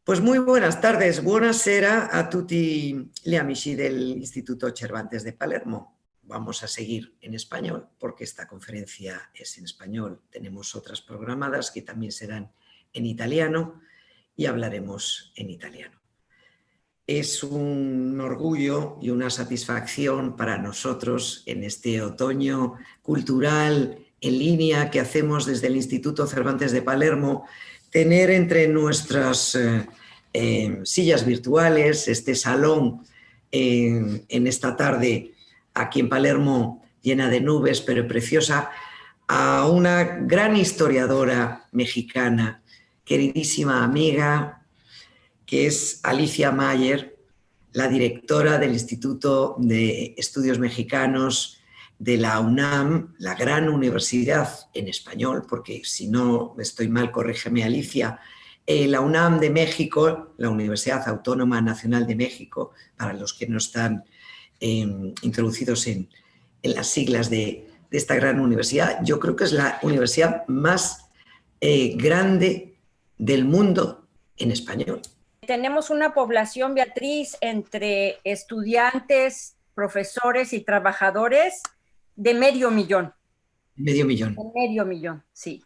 Pues muy buenas tardes, buonasera a tutti gli amici del Instituto Cervantes de Palermo. Vamos a seguir en español porque esta conferencia es en español. Tenemos otras programadas que también serán en italiano y hablaremos en italiano. Es un orgullo y una satisfacción para nosotros en este otoño cultural en línea que hacemos desde el Instituto Cervantes de Palermo, tener entre nuestras sillas virtuales este salón en esta tarde aquí en Palermo llena de nubes pero preciosa, a una gran historiadora mexicana, queridísima amiga, que es Alicia Mayer, la directora del Instituto de Estudios Mexicanos de la UNAM, la gran universidad en español, porque si no estoy mal, corrígeme Alicia, la UNAM de México, la Universidad Autónoma Nacional de México, para los que no están introducidos en las siglas de esta gran universidad, yo creo que es la universidad más grande del mundo en español. Tenemos una población, Beatriz, entre estudiantes, profesores y trabajadores de medio millón. Medio millón. Medio millón, sí.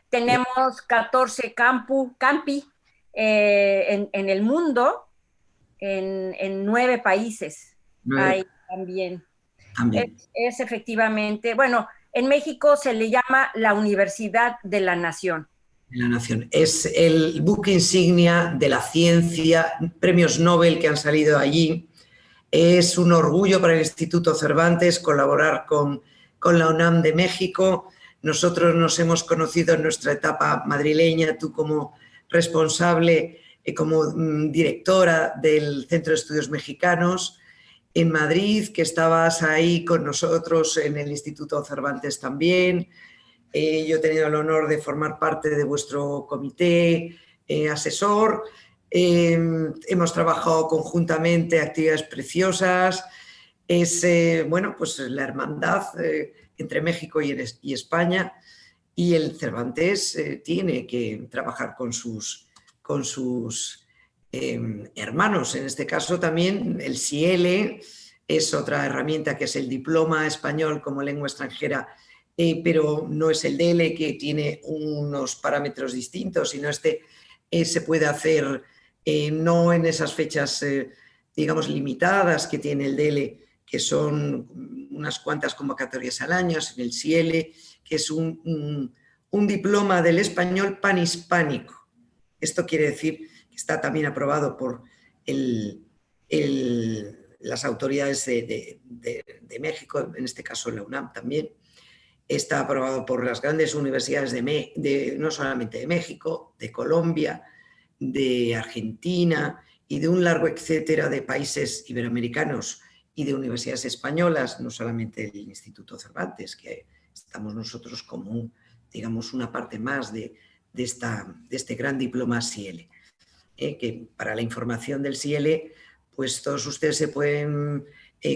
Tenemos 14 campi en el mundo, en 9 países. 9. Hay también. Es efectivamente, bueno, en México se le llama la Universidad de la Nación. La Nación. Es el buque insignia de la ciencia, premios Nobel que han salido allí. Es un orgullo para el Instituto Cervantes colaborar con la UNAM de México. Nosotros nos hemos conocido en nuestra etapa madrileña, tú como responsable, como directora del Centro de Estudios Mexicanos en Madrid, que estabas ahí con nosotros en el Instituto Cervantes también. Yo he tenido el honor de formar parte de vuestro comité asesor. Hemos trabajado conjuntamente actividades preciosas. Es bueno, pues la hermandad entre México y España, y el Cervantes tiene que trabajar con sus hermanos. En este caso también el CIELE es otra herramienta, que es el diploma español como lengua extranjera, pero no es el DL, que tiene unos parámetros distintos, sino se puede hacer no en esas fechas, digamos, limitadas que tiene el DL, que son unas cuantas convocatorias al año, en el CIELE, que es un diploma del español panhispánico. Esto quiere decir que está también aprobado por las autoridades de México, en este caso la UNAM también. Está aprobado por las grandes universidades no solamente de México, de Colombia, de Argentina y de un largo etcétera de países iberoamericanos y de universidades españolas, no solamente el Instituto Cervantes, que estamos nosotros como digamos una parte más de este gran diploma CIELE. Que para la información del CIELE, pues todos ustedes se pueden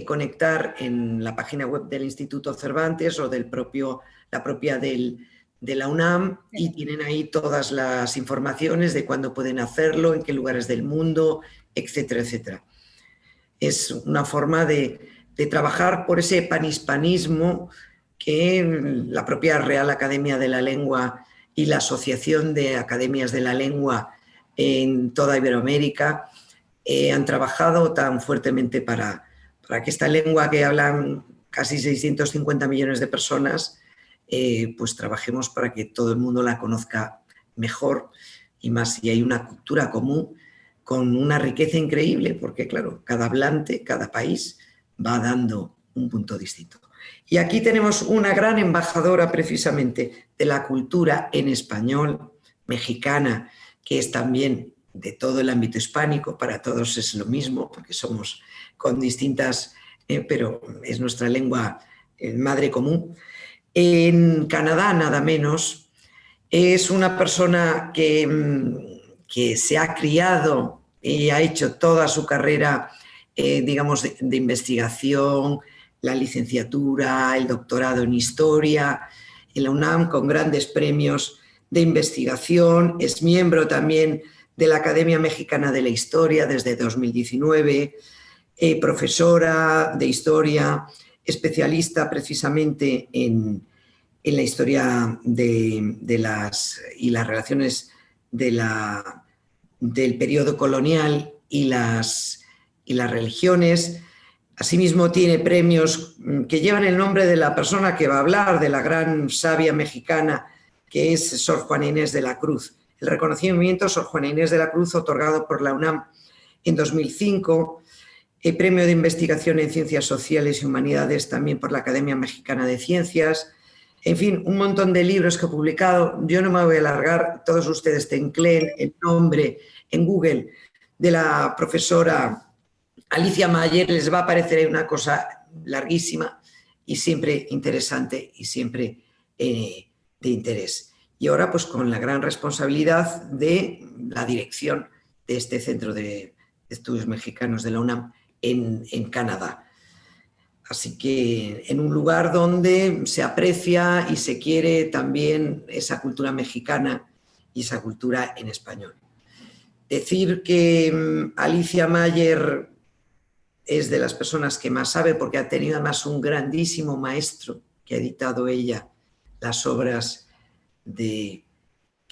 conectar en la página web del Instituto Cervantes o la propia de la UNAM, y tienen ahí todas las informaciones de cuándo pueden hacerlo, en qué lugares del mundo, etcétera, etcétera. Es una forma de trabajar por ese panhispanismo que la propia Real Academia de la Lengua y la Asociación de Academias de la Lengua en toda Iberoamérica han trabajado tan fuertemente para que esta lengua, que hablan casi 650 millones de personas, pues trabajemos para que todo el mundo la conozca mejor, y más si hay una cultura común con una riqueza increíble, porque claro, cada hablante, cada país va dando un punto distinto. Y aquí tenemos una gran embajadora precisamente de la cultura en español mexicana, que es también de todo el ámbito hispánico. Para todos es lo mismo, porque somos con distintas, pero es nuestra lengua madre común. En Canadá, nada menos, es una persona que se ha criado y ha hecho toda su carrera, digamos, de investigación, la licenciatura, el doctorado en historia, en la UNAM, con grandes premios de investigación. Es miembro también de la Academia Mexicana de la Historia desde 2019, profesora de historia, especialista precisamente en la historia de las relaciones del periodo colonial y las religiones. Asimismo, tiene premios que llevan el nombre de la persona que va a hablar, de la gran sabia mexicana, que es Sor Juana Inés de la Cruz. El reconocimiento Sor Juana Inés de la Cruz, otorgado por la UNAM en 2005, el Premio de Investigación en Ciencias Sociales y Humanidades también por la Academia Mexicana de Ciencias. En fin, un montón de libros que he publicado. Yo no me voy a alargar, todos ustedes tecleen el nombre en Google de la profesora Alicia Mayer, les va a parecer una cosa larguísima y siempre interesante y siempre de interés. Y ahora, pues con la gran responsabilidad de la dirección de este Centro de Estudios Mexicanos de la UNAM en Canadá. Así que en un lugar donde se aprecia y se quiere también esa cultura mexicana y esa cultura en español. Decir que Alicia Mayer es de las personas que más sabe, porque ha tenido además un grandísimo maestro que ha editado ella las obras que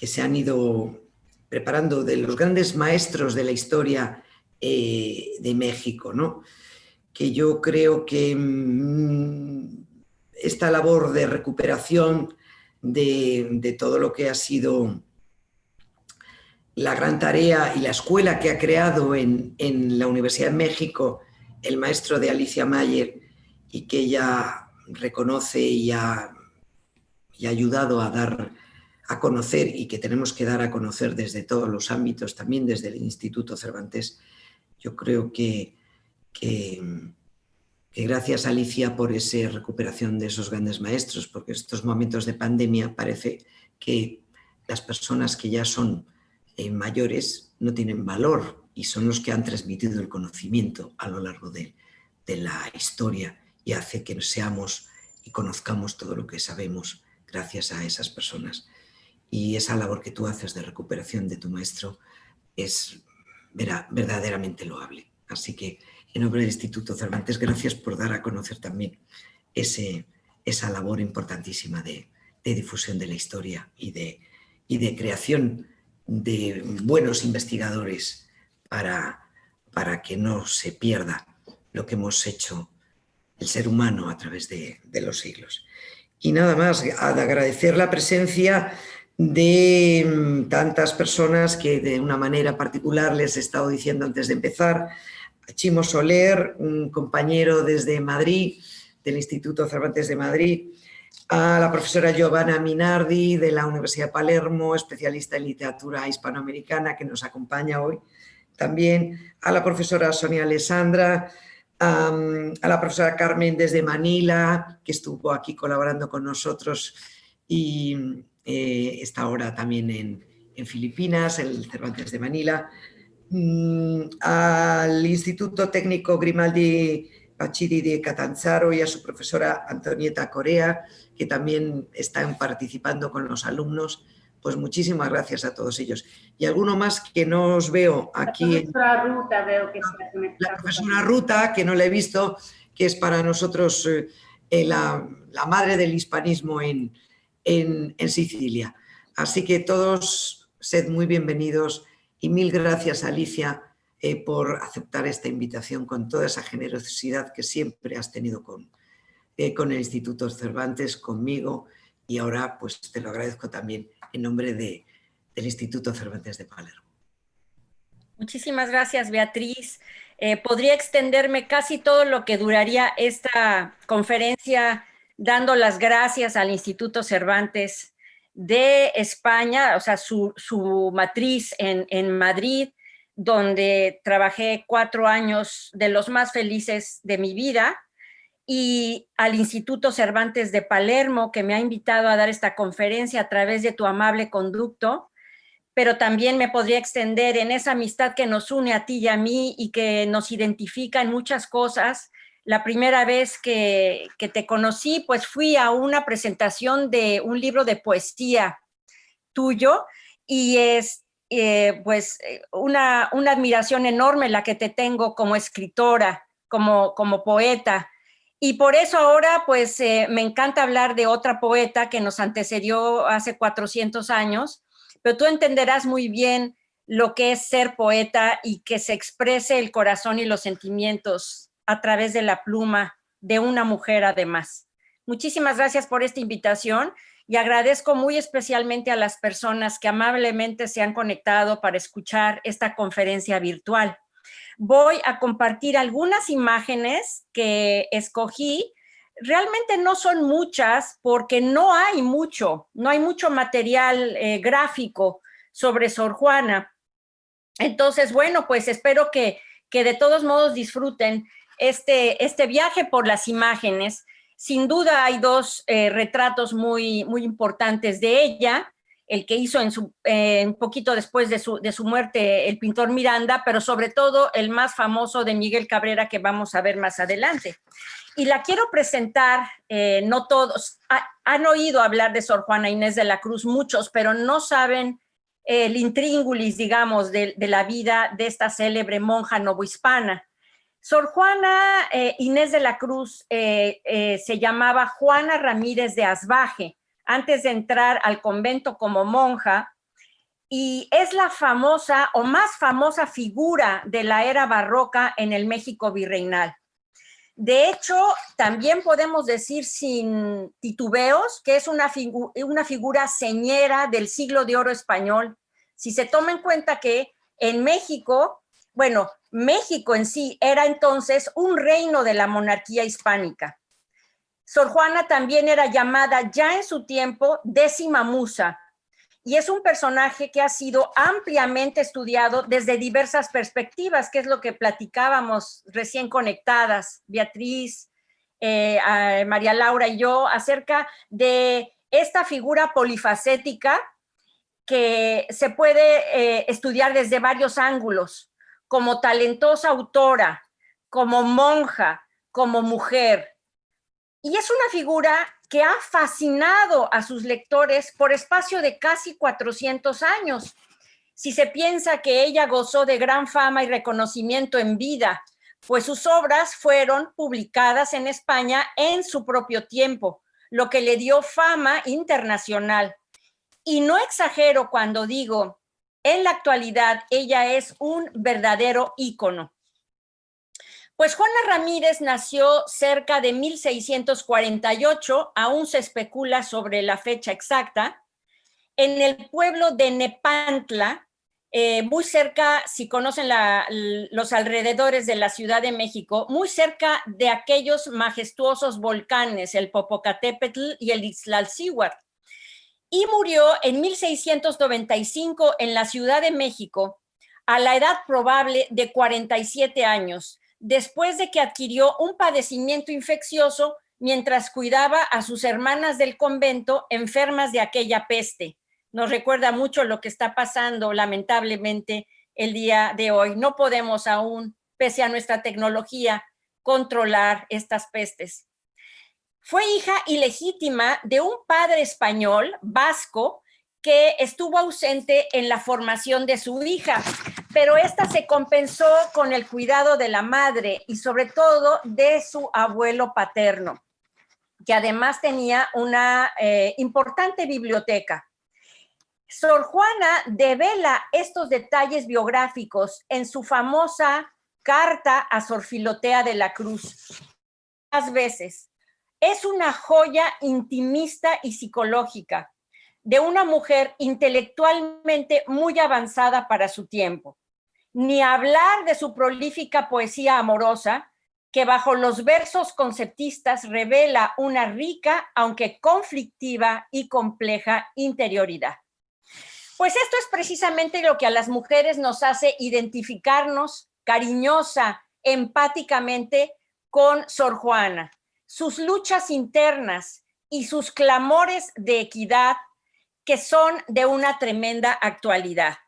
se han ido preparando de los grandes maestros de la historia de México, ¿no? Que yo creo que esta labor de recuperación de todo lo que ha sido la gran tarea y la escuela que ha creado en la Universidad de México el maestro de Alicia Mayer, y que ella reconoce y ha ayudado a dar a conocer, y que tenemos que dar a conocer desde todos los ámbitos, también desde el Instituto Cervantes. Yo creo que gracias, Alicia, por esa recuperación de esos grandes maestros, porque en estos momentos de pandemia parece que las personas que ya son mayores no tienen valor, y son los que han transmitido el conocimiento a lo largo de la historia, y hace que seamos y conozcamos todo lo que sabemos gracias a esas personas. Y esa labor que tú haces de recuperación de tu maestro es verdaderamente loable. Así que, en nombre del Instituto Cervantes, gracias por dar a conocer también esa labor importantísima de difusión de la historia y de creación de buenos investigadores para que no se pierda lo que hemos hecho el ser humano a través de los siglos. Y nada más, agradecer la presencia de tantas personas que de una manera particular les he estado diciendo antes de empezar. A Chimo Soler, un compañero desde Madrid, del Instituto Cervantes de Madrid, a la profesora Giovanna Minardi de la Universidad de Palermo, especialista en literatura hispanoamericana, que nos acompaña hoy también, a la profesora Sonia Alessandra, a la profesora Carmen desde Manila, que estuvo aquí colaborando con nosotros y está ahora también en Filipinas, el Cervantes de Manila, al Instituto Técnico Grimaldi Pachiri de Catanzaro y a su profesora Antonieta Corea, que también están participando con los alumnos. Pues muchísimas gracias a todos ellos. Y alguno más que no os veo aquí. La profesora Ruta, veo que está conectada. La profesora Ruta, que no la he visto, que es para nosotros la madre del hispanismo en Sicilia. Así que todos sed muy bienvenidos, y mil gracias, Alicia, por aceptar esta invitación con toda esa generosidad que siempre has tenido con el Instituto Cervantes, conmigo, y ahora pues te lo agradezco también en nombre del Instituto Cervantes de Palermo. Muchísimas gracias, Beatriz. Podría extenderme casi todo lo que duraría esta conferencia dando las gracias al Instituto Cervantes de España, o sea, su matriz en Madrid, donde trabajé 4 años de los más felices de mi vida, y al Instituto Cervantes de Palermo, que me ha invitado a dar esta conferencia a través de tu amable conducto, pero también me podría extender en esa amistad que nos une a ti y a mí y que nos identifica en muchas cosas. La primera vez que te conocí, pues fui a una presentación de un libro de poesía tuyo, y una admiración enorme la que te tengo como escritora, como poeta. Y por eso ahora, pues, me encanta hablar de otra poeta que nos antecedió hace 400 años, pero tú entenderás muy bien lo que es ser poeta y que se exprese el corazón y los sentimientos a través de la pluma de una mujer además. Muchísimas gracias por esta invitación y agradezco muy especialmente a las personas que amablemente se han conectado para escuchar esta conferencia virtual. Voy a compartir algunas imágenes que escogí. Realmente no son muchas porque no hay mucho material gráfico sobre Sor Juana. Entonces, bueno, pues espero que de todos modos disfruten este viaje por las imágenes. Sin duda hay dos retratos muy importantes de ella, el que hizo un poquito después de su muerte el pintor Miranda, pero sobre todo el más famoso de Miguel Cabrera, que vamos a ver más adelante. Y la quiero presentar, no todos, han oído hablar de Sor Juana Inés de la Cruz, muchos, pero no saben el intríngulis, digamos, de la vida de esta célebre monja novohispana. Sor Juana Inés de la Cruz se llamaba Juana Ramírez de Asbaje antes de entrar al convento como monja, y es la famosa o más famosa figura de la era barroca en el México virreinal. De hecho, también podemos decir sin titubeos que es una figura señera del siglo de oro español. Si se toma en cuenta que en México, bueno, México en sí era entonces un reino de la monarquía hispánica. Sor Juana también era llamada ya en su tiempo décima musa, y es un personaje que ha sido ampliamente estudiado desde diversas perspectivas, que es lo que platicábamos recién conectadas, Beatriz, María Laura y yo, acerca de esta figura polifacética que se puede estudiar desde varios ángulos, como talentosa autora, como monja, como mujer. Y es una figura que ha fascinado a sus lectores por espacio de casi 400 años. Si se piensa que ella gozó de gran fama y reconocimiento en vida, pues sus obras fueron publicadas en España en su propio tiempo, lo que le dio fama internacional. Y no exagero cuando digo, en la actualidad ella es un verdadero ícono. Pues Juana Ramírez nació cerca de 1648, aún se especula sobre la fecha exacta, en el pueblo de Nepantla, muy cerca, si conocen los alrededores de la Ciudad de México, muy cerca de aquellos majestuosos volcanes, el Popocatépetl y el Iztaccíhuatl. Y murió en 1695 en la Ciudad de México, a la edad probable de 47 años, después de que adquirió un padecimiento infeccioso mientras cuidaba a sus hermanas del convento enfermas de aquella peste. Nos recuerda mucho lo que está pasando, lamentablemente, el día de hoy. No podemos aún, pese a nuestra tecnología, controlar estas pestes. Fue hija ilegítima de un padre español, vasco, que estuvo ausente en la formación de su hija, pero esta se compensó con el cuidado de la madre y sobre todo de su abuelo paterno, que además tenía una importante biblioteca. Sor Juana devela estos detalles biográficos en su famosa carta a Sor Filotea de la Cruz. Más veces. Es una joya intimista y psicológica de una mujer intelectualmente muy avanzada para su tiempo. Ni hablar de su prolífica poesía amorosa, que bajo los versos conceptistas revela una rica, aunque conflictiva y compleja interioridad. Pues esto es precisamente lo que a las mujeres nos hace identificarnos cariñosa, empáticamente con Sor Juana. Sus luchas internas y sus clamores de equidad, que son de una tremenda actualidad.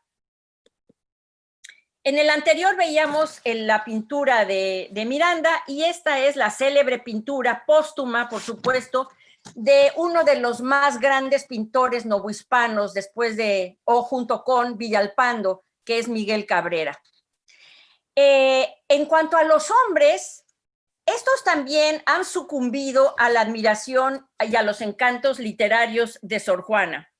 En el anterior veíamos la pintura de Miranda, y esta es la célebre pintura póstuma, por supuesto, de uno de los más grandes pintores novohispanos después de, o junto con Villalpando, que es Miguel Cabrera. En cuanto a los hombres, estos también han sucumbido a la admiración y a los encantos literarios de Sor Juana.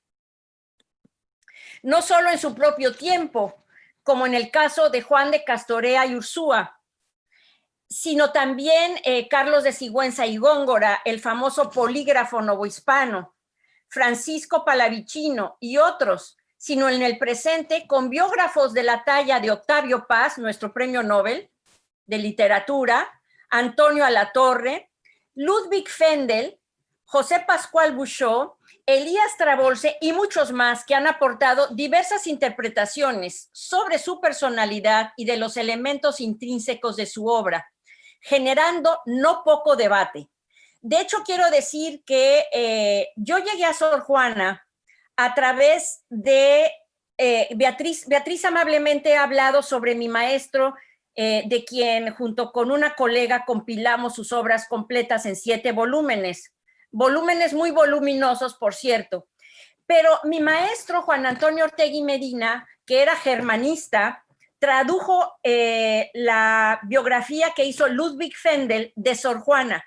No solo en su propio tiempo, como en el caso de Juan de Castorea y Ursúa, sino también Carlos de Sigüenza y Góngora, el famoso polígrafo novohispano, Francisco Palavicino y otros, sino en el presente con biógrafos de la talla de Octavio Paz, nuestro premio Nobel de literatura, Antonio Alatorre, Ludwig Fendel, José Pascual Bouchot, Elías Trabolse y muchos más que han aportado diversas interpretaciones sobre su personalidad y de los elementos intrínsecos de su obra, generando no poco debate. De hecho, quiero decir que yo llegué a Sor Juana a través de Beatriz. Beatriz amablemente ha hablado sobre mi maestro, de quien junto con una colega compilamos sus obras completas en 7 volúmenes. Volúmenes muy voluminosos, por cierto. Pero mi maestro, Juan Antonio Ortegui Medina, que era germanista, tradujo la biografía que hizo Ludwig Fendel de Sor Juana.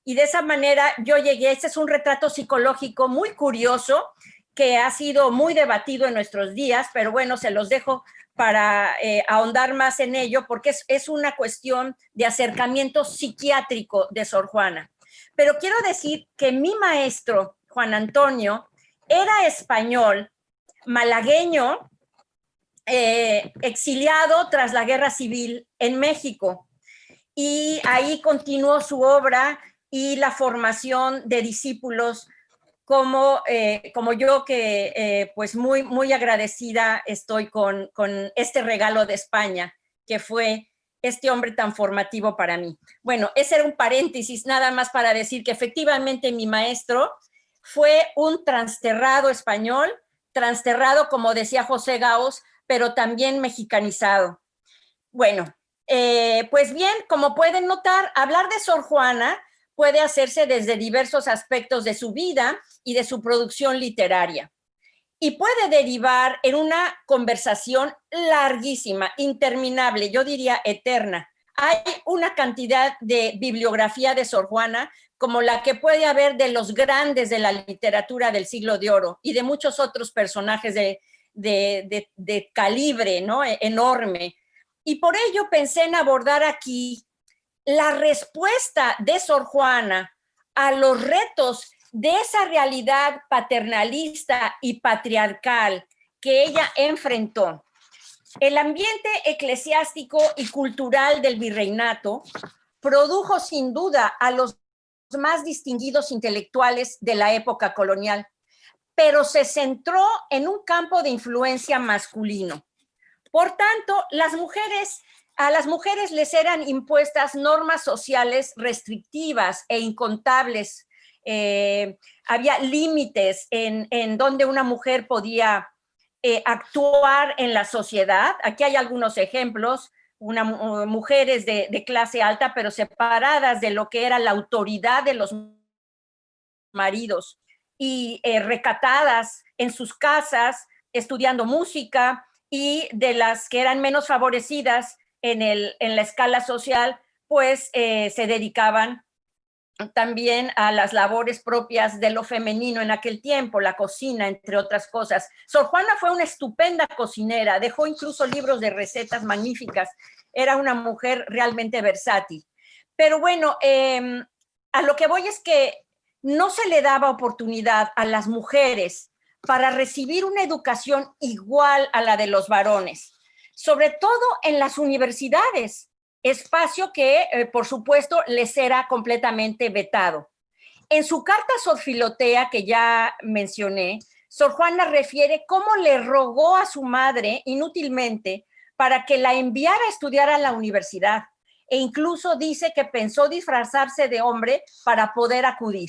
Y de esa manera yo llegué, este es un retrato psicológico muy curioso que ha sido muy debatido en nuestros días, pero bueno, se los dejo para ahondar más en ello, porque es una cuestión de acercamiento psiquiátrico de Sor Juana. Pero quiero decir que mi maestro, Juan Antonio, era español, malagueño, exiliado tras la Guerra Civil en México. Y ahí continuó su obra y la formación de discípulos como yo, que pues muy, muy agradecida estoy con este regalo de España, que fue este hombre tan formativo para mí. Bueno, ese era un paréntesis nada más para decir que efectivamente mi maestro fue un transterrado español, transterrado, como decía José Gaos, pero también mexicanizado. Bueno, pues bien, como pueden notar, hablar de Sor Juana puede hacerse desde diversos aspectos de su vida y de su producción literaria. Y puede derivar en una conversación larguísima, interminable, yo diría eterna. Hay una cantidad de bibliografía de Sor Juana como la que puede haber de los grandes de la literatura del siglo de oro y de muchos otros personajes de calibre, ¿no? Enorme. Y por ello pensé en abordar aquí la respuesta de Sor Juana a los retos de esa realidad paternalista y patriarcal que ella enfrentó. El ambiente eclesiástico y cultural del virreinato produjo sin duda a los más distinguidos intelectuales de la época colonial, pero se centró en un campo de influencia masculino. Por tanto, a las mujeres les eran impuestas normas sociales restrictivas e incontables. Había límites en donde una mujer podía actuar en la sociedad. Aquí hay algunos ejemplos, mujeres de clase alta, pero separadas de lo que era la autoridad de los maridos y recatadas en sus casas, estudiando música, y de las que eran menos favorecidas en la escala social, pues se dedicaban también a las labores propias de lo femenino en aquel tiempo, la cocina, entre otras cosas. Sor Juana fue una estupenda cocinera, dejó incluso libros de recetas magníficas, era una mujer realmente versátil. Pero bueno, a lo que voy es que no se le daba oportunidad a las mujeres para recibir una educación igual a la de los varones, sobre todo en las universidades, espacio que, por supuesto, les era completamente vetado. En su carta Sor Filotea, que ya mencioné, Sor Juana refiere cómo le rogó a su madre inútilmente para que la enviara a estudiar a la universidad, e incluso dice que pensó disfrazarse de hombre para poder acudir.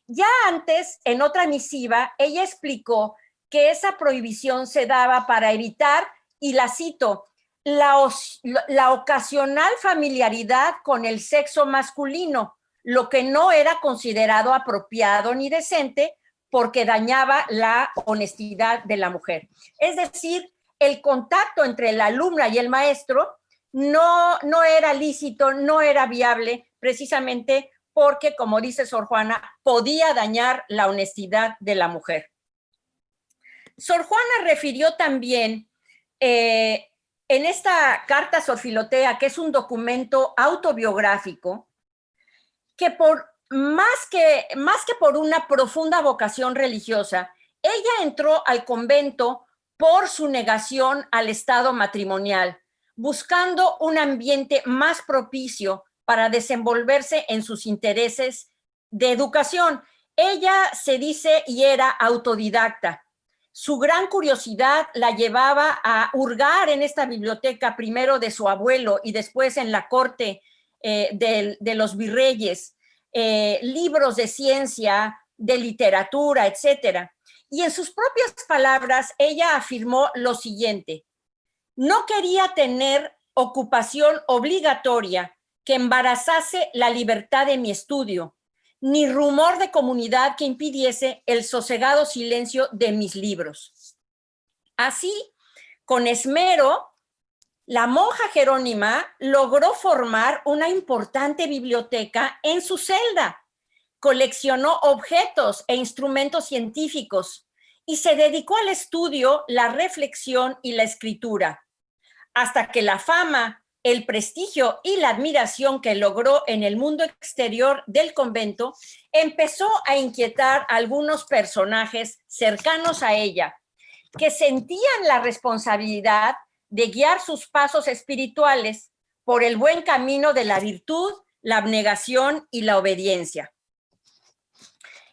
Ya antes, en otra misiva, ella explicó que esa prohibición se daba para evitar, y la cito, la ocasional familiaridad con el sexo masculino, lo que no era considerado apropiado ni decente porque dañaba la honestidad de la mujer. Es decir, el contacto entre la alumna y el maestro no era lícito, no era viable, precisamente porque, como dice Sor Juana, podía dañar la honestidad de la mujer. Sor Juana refirió también en esta carta a Sor Filotea, que es un documento autobiográfico, que más que por una profunda vocación religiosa, ella entró al convento por su negación al estado matrimonial, buscando un ambiente más propicio para desenvolverse en sus intereses de educación. Ella se dice y era autodidacta. Su gran curiosidad la llevaba a hurgar en esta biblioteca, primero de su abuelo y después en la corte de los virreyes, libros de ciencia, de literatura, etcétera. Y en sus propias palabras, ella afirmó lo siguiente: no quería tener ocupación obligatoria que embarazase la libertad de mi estudio, ni rumor de comunidad que impidiese el sosegado silencio de mis libros. Así, con esmero, la monja Jerónima logró formar una importante biblioteca en su celda, coleccionó objetos e instrumentos científicos y se dedicó al estudio, la reflexión y la escritura, hasta que la fama, el prestigio y la admiración que logró en el mundo exterior del convento empezó a inquietar a algunos personajes cercanos a ella, que sentían la responsabilidad de guiar sus pasos espirituales por el buen camino de la virtud, la abnegación y la obediencia.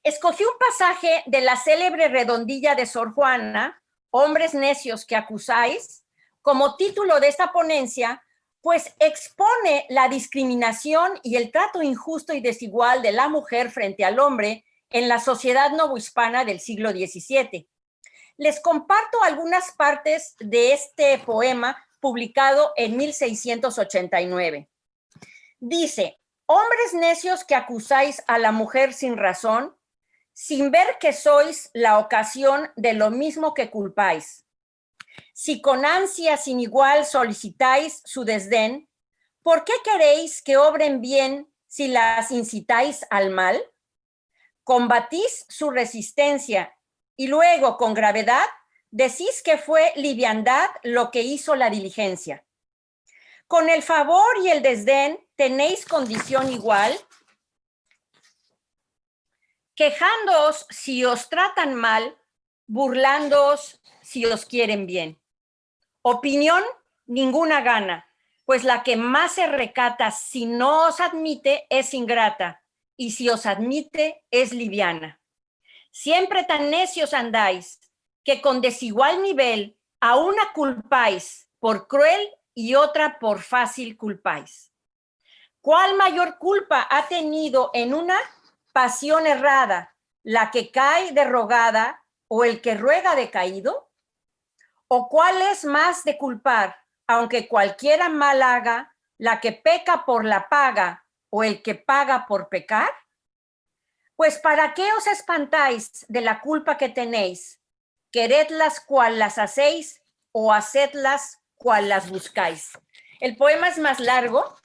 Escogí un pasaje de la célebre redondilla de Sor Juana, Hombres necios que acusáis, como título de esta ponencia, pues expone la discriminación y el trato injusto y desigual de la mujer frente al hombre en la sociedad novohispana del siglo XVII. Les comparto algunas partes de este poema publicado en 1689. Dice: hombres necios que acusáis a la mujer sin razón, sin ver que sois la ocasión de lo mismo que culpáis. Si con ansia sin igual solicitáis su desdén, ¿por qué queréis que obren bien si las incitáis al mal? Combatís su resistencia y luego, con gravedad, decís que fue liviandad lo que hizo la diligencia. Con el favor y el desdén tenéis condición igual. Quejándoos si os tratan mal, burlándoos si os quieren bien. Opinión, ninguna gana, pues la que más se recata si no os admite es ingrata, y si os admite es liviana. Siempre tan necios andáis, que con desigual nivel a una culpáis por cruel y otra por fácil culpáis. ¿Cuál mayor culpa ha tenido en una pasión errada, la que cae derrogada o el que ruega decaído? ¿O cuál es más de culpar, aunque cualquiera mal haga, la que peca por la paga o el que paga por pecar? Pues ¿para qué os espantáis de la culpa que tenéis? Queredlas cual las hacéis o hacedlas cual las buscáis. El poema es más largo,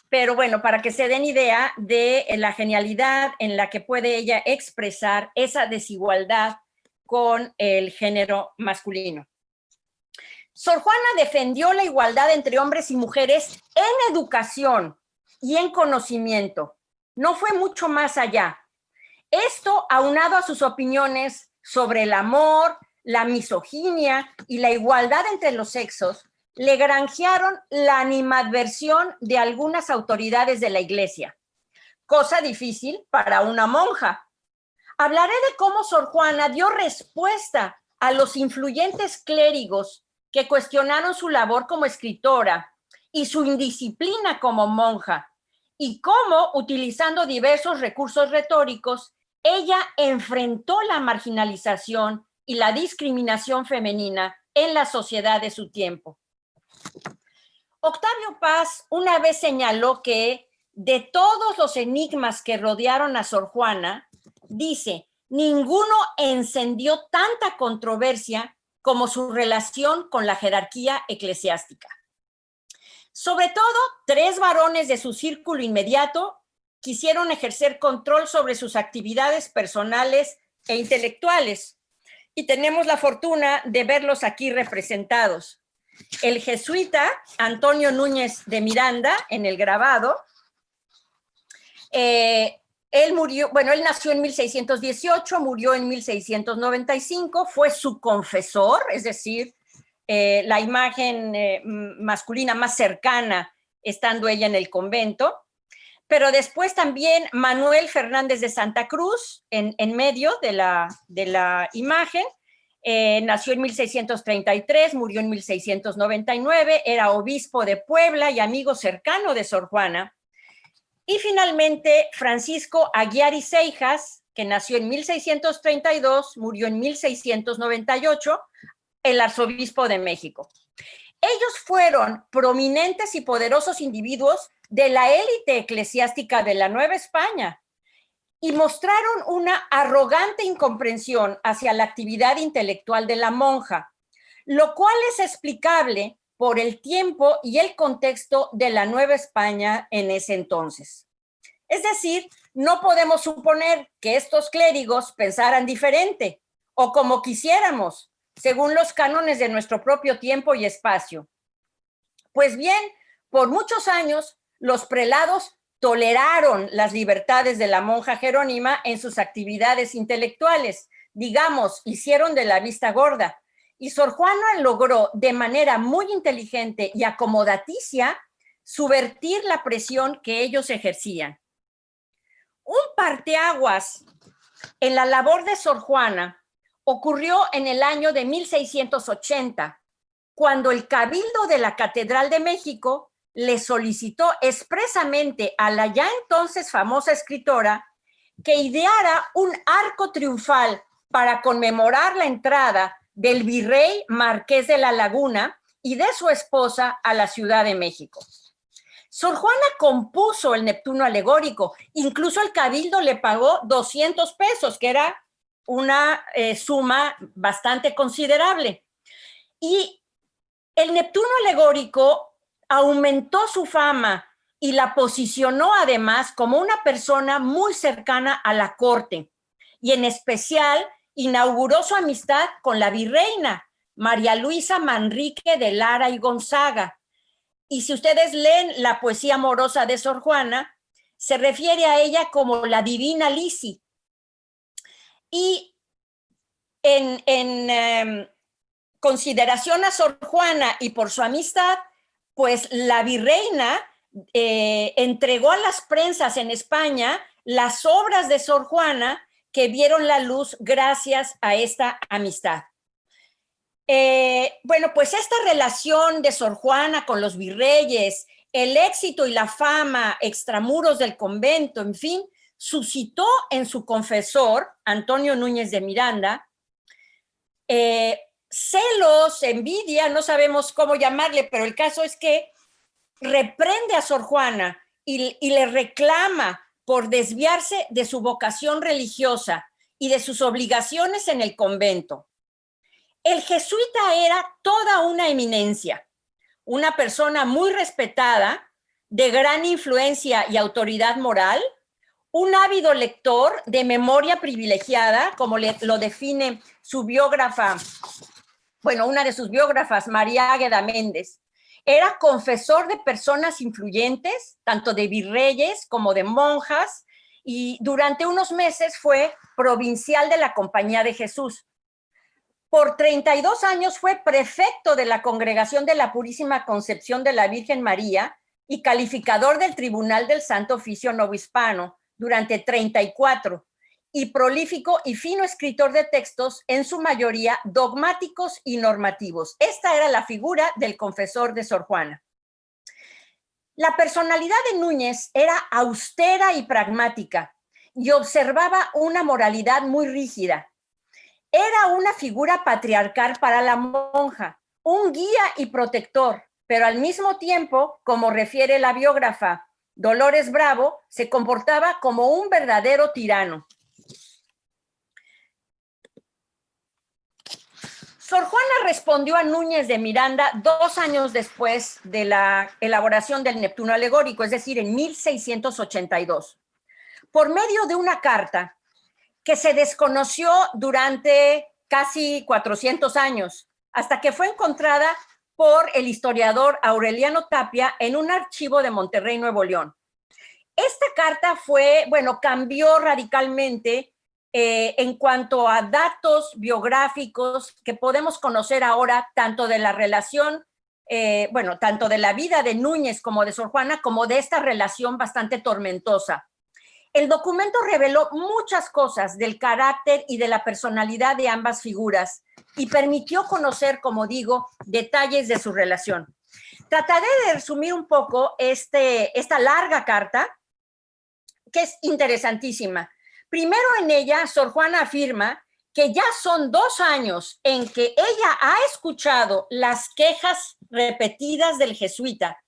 pero bueno, para que se den idea de la genialidad en la que puede ella expresar esa desigualdad con el género masculino. Sor Juana defendió la igualdad entre hombres y mujeres en educación y en conocimiento. No fue mucho más allá. Esto, aunado a sus opiniones sobre el amor, la misoginia y la igualdad entre los sexos, le granjearon la animadversión de algunas autoridades de la Iglesia, cosa difícil para una monja. Hablaré de cómo Sor Juana dio respuesta a los influyentes clérigos que cuestionaron su labor como escritora y su indisciplina como monja, y cómo, utilizando diversos recursos retóricos, ella enfrentó la marginalización y la discriminación femenina en la sociedad de su tiempo. Octavio Paz una vez señaló que de todos los enigmas que rodearon a Sor Juana, dice, ninguno encendió tanta controversia como su relación con la jerarquía eclesiástica. Sobre todo, 3 varones de su círculo inmediato quisieron ejercer control sobre sus actividades personales e intelectuales, y tenemos la fortuna de verlos aquí representados. El jesuita Antonio Núñez de Miranda, en el grabado, él nació en 1618, murió en 1695, fue su confesor, es decir, la imagen masculina más cercana, estando ella en el convento. Pero después también Manuel Fernández de Santa Cruz, en medio de la imagen, nació en 1633, murió en 1699, era obispo de Puebla y amigo cercano de Sor Juana. Y finalmente Francisco Aguiar y Seijas, que nació en 1632, murió en 1698, el arzobispo de México. Ellos fueron prominentes y poderosos individuos de la élite eclesiástica de la Nueva España y mostraron una arrogante incomprensión hacia la actividad intelectual de la monja, lo cual es explicable por el tiempo y el contexto de la Nueva España en ese entonces. Es decir, no podemos suponer que estos clérigos pensaran diferente o como quisiéramos, según los cánones de nuestro propio tiempo y espacio. Pues bien, por muchos años, los prelados toleraron las libertades de la monja Jerónima en sus actividades intelectuales, digamos, hicieron de la vista gorda, y Sor Juana logró de manera muy inteligente y acomodaticia subvertir la presión que ellos ejercían. Un parteaguas en la labor de Sor Juana ocurrió en el año de 1680, cuando el Cabildo de la Catedral de México le solicitó expresamente a la ya entonces famosa escritora que ideara un arco triunfal para conmemorar la entrada del virrey Marqués de la Laguna y de su esposa a la Ciudad de México. Sor Juana compuso el Neptuno alegórico, incluso el Cabildo le pagó 200 pesos, que era una suma bastante considerable. Y el Neptuno alegórico aumentó su fama y la posicionó además como una persona muy cercana a la corte, y en especial inauguró su amistad con la virreina María Luisa Manrique de Lara y Gonzaga. Y si ustedes leen la poesía amorosa de Sor Juana, se refiere a ella como la divina Lisi. Y en consideración a Sor Juana y por su amistad, pues la virreina entregó a las prensas en España las obras de Sor Juana que vieron la luz gracias a esta amistad. Pues esta relación de Sor Juana con los virreyes, el éxito y la fama extramuros del convento, en fin, suscitó en su confesor, Antonio Núñez de Miranda, celos, envidia, no sabemos cómo llamarle, pero el caso es que reprende a Sor Juana y le reclama por desviarse de su vocación religiosa y de sus obligaciones en el convento. El jesuita era toda una eminencia, una persona muy respetada, de gran influencia y autoridad moral, un ávido lector de memoria privilegiada, como lo define su biógrafa, una de sus biógrafas, María Águeda Méndez. Era confesor de personas influyentes, tanto de virreyes como de monjas, y durante unos meses fue provincial de la Compañía de Jesús. Por 32 años fue prefecto de la Congregación de la Purísima Concepción de la Virgen María y calificador del Tribunal del Santo Oficio Novohispano durante 34, y prolífico y fino escritor de textos, en su mayoría dogmáticos y normativos. Esta era la figura del confesor de Sor Juana. La personalidad de Núñez era austera y pragmática y observaba una moralidad muy rígida. Era una figura patriarcal para la monja, un guía y protector, pero al mismo tiempo, como refiere la biógrafa Dolores Bravo se comportaba como un verdadero tirano. Sor Juana respondió a Núñez de Miranda 2 años después de la elaboración del Neptuno alegórico, es decir, en 1682, por medio de una carta que se desconoció durante casi 400 años, hasta que fue encontrada por el historiador Aureliano Tapia en un archivo de Monterrey, Nuevo León. Esta carta cambió radicalmente en cuanto a datos biográficos que podemos conocer ahora, tanto de la relación, tanto de la vida de Núñez como de Sor Juana, como de esta relación bastante tormentosa. El documento reveló muchas cosas del carácter y de la personalidad de ambas figuras y permitió conocer, como digo, detalles de su relación. Trataré de resumir un poco esta larga carta, que es interesantísima. Primero en ella, Sor Juana afirma que ya son 2 años en que ella ha escuchado las quejas repetidas del jesuita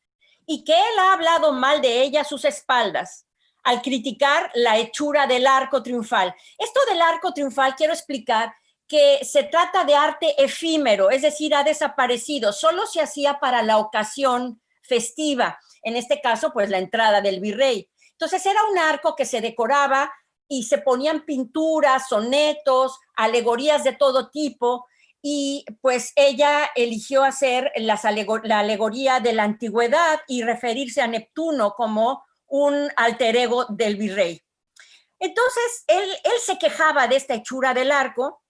y que él ha hablado mal de ella a sus espaldas al criticar la hechura del arco triunfal. Esto del arco triunfal quiero explicar que se trata de arte efímero, es decir, ha desaparecido, solo se hacía para la ocasión festiva, en este caso, pues la entrada del virrey. Entonces era un arco que se decoraba y se ponían pinturas, sonetos, alegorías de todo tipo, y pues ella eligió hacer la alegoría de la antigüedad y referirse a Neptuno como un alter ego del virrey. Entonces él se quejaba de esta hechura del arco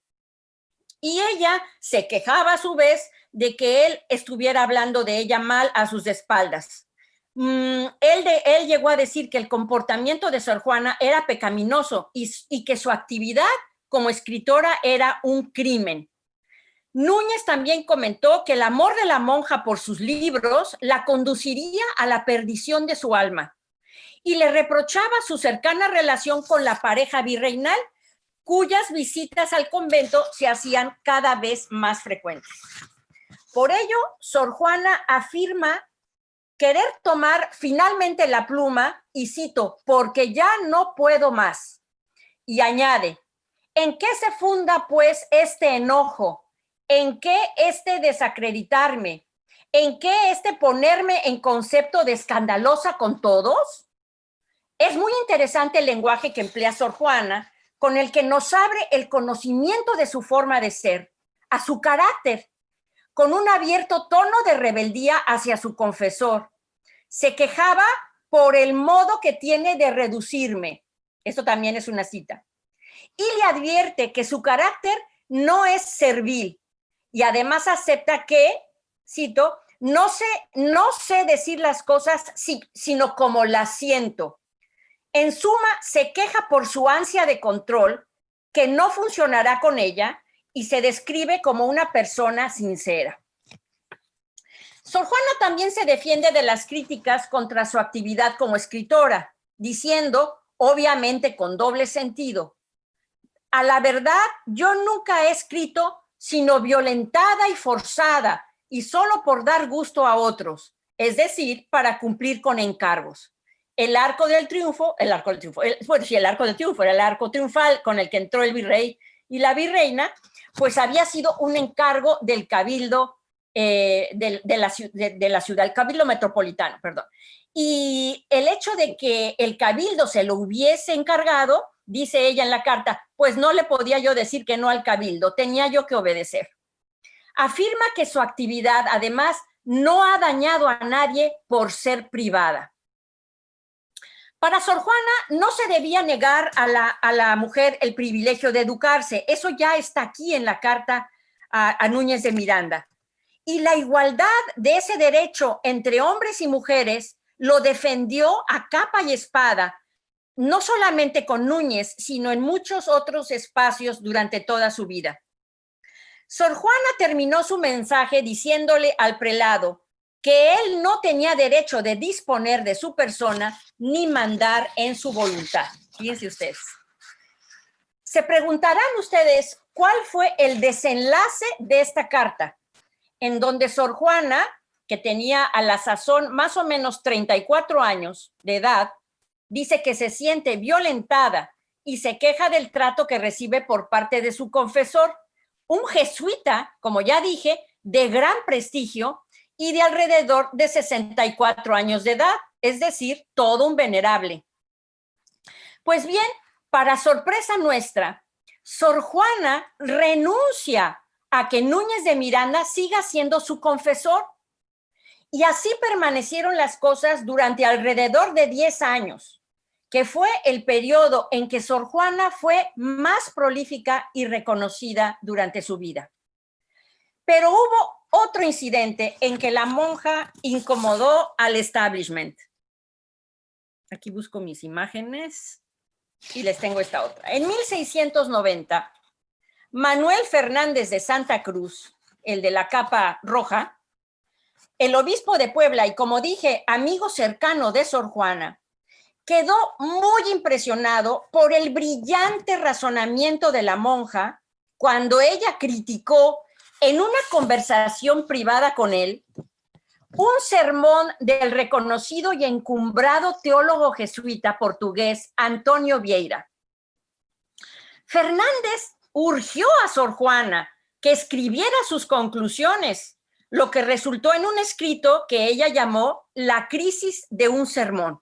y ella se quejaba a su vez de que él estuviera hablando de ella mal a sus espaldas. Él llegó a decir que el comportamiento de Sor Juana era pecaminoso y que su actividad como escritora era un crimen. Núñez también comentó que el amor de la monja por sus libros la conduciría a la perdición de su alma y le reprochaba su cercana relación con la pareja virreinal, cuyas visitas al convento se hacían cada vez más frecuentes. Por ello, Sor Juana afirma querer tomar finalmente la pluma, y cito, porque ya no puedo más. Y añade, ¿en qué se funda pues este enojo? ¿En qué este desacreditarme? ¿En qué este ponerme en concepto de escandalosa con todos? Es muy interesante el lenguaje que emplea Sor Juana, con el que nos abre el conocimiento de su forma de ser, a su carácter, con un abierto tono de rebeldía hacia su confesor. Se quejaba por el modo que tiene de reducirme. Esto también es una cita. Y le advierte que su carácter no es servil. Y además acepta que, cito, no sé decir las cosas sino como las siento. En suma, se queja por su ansia de control, que no funcionará con ella, y se describe como una persona sincera. Sor Juana también se defiende de las críticas contra su actividad como escritora, diciendo, obviamente con doble sentido, a la verdad, yo nunca he escrito sino violentada y forzada, y solo por dar gusto a otros, es decir, para cumplir con encargos. El arco del triunfo era el arco triunfal con el que entró el virrey y la virreina, pues había sido un encargo del cabildo de la ciudad, el cabildo metropolitano, perdón. Y el hecho de que el cabildo se lo hubiese encargado, dice ella en la carta, pues no le podía yo decir que no al cabildo, tenía yo que obedecer. Afirma que su actividad, además, no ha dañado a nadie por ser privada. Para Sor Juana no se debía negar a la mujer el privilegio de educarse. Eso ya está aquí en la carta a Núñez de Miranda. Y la igualdad de ese derecho entre hombres y mujeres lo defendió a capa y espada, no solamente con Núñez, sino en muchos otros espacios durante toda su vida. Sor Juana terminó su mensaje diciéndole al prelado que él no tenía derecho de disponer de su persona ni mandar en su voluntad. Fíjense ustedes. Se preguntarán ustedes cuál fue el desenlace de esta carta, en donde Sor Juana que tenía a la sazón más o menos 34 años de edad, dice que se siente violentada y se queja del trato que recibe por parte de su confesor, un jesuita, como ya dije, de gran prestigio y de alrededor de 64 años de edad, es decir, todo un venerable. Pues bien, para sorpresa nuestra, Sor Juana renuncia a que Núñez de Miranda siga siendo su confesor. Y así permanecieron las cosas durante alrededor de 10 años, que fue el periodo en que Sor Juana fue más prolífica y reconocida durante su vida. Pero hubo otro incidente en que la monja incomodó al establishment. Aquí busco mis imágenes y les tengo esta otra. En 1690, Manuel Fernández de Santa Cruz, el de la capa roja, el obispo de Puebla y, como dije, amigo cercano de Sor Juana, quedó muy impresionado por el brillante razonamiento de la monja cuando ella criticó en una conversación privada con él un sermón del reconocido y encumbrado teólogo jesuita portugués Antonio Vieira. Fernández urgió a Sor Juana que escribiera sus conclusiones, lo que resultó en un escrito que ella llamó La crisis de un sermón.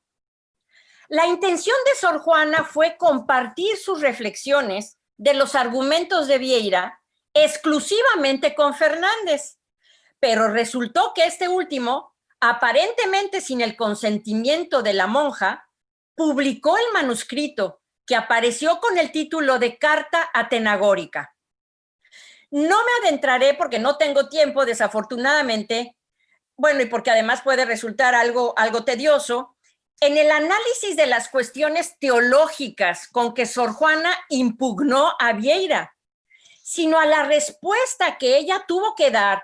La intención de Sor Juana fue compartir sus reflexiones de los argumentos de Vieira exclusivamente con Fernández, pero resultó que este último, aparentemente sin el consentimiento de la monja, publicó el manuscrito que apareció con el título de Carta Atenagórica. No me adentraré porque no tengo tiempo, desafortunadamente, bueno, y porque además puede resultar algo tedioso, en el análisis de las cuestiones teológicas con que Sor Juana impugnó a Vieira, sino a la respuesta que ella tuvo que dar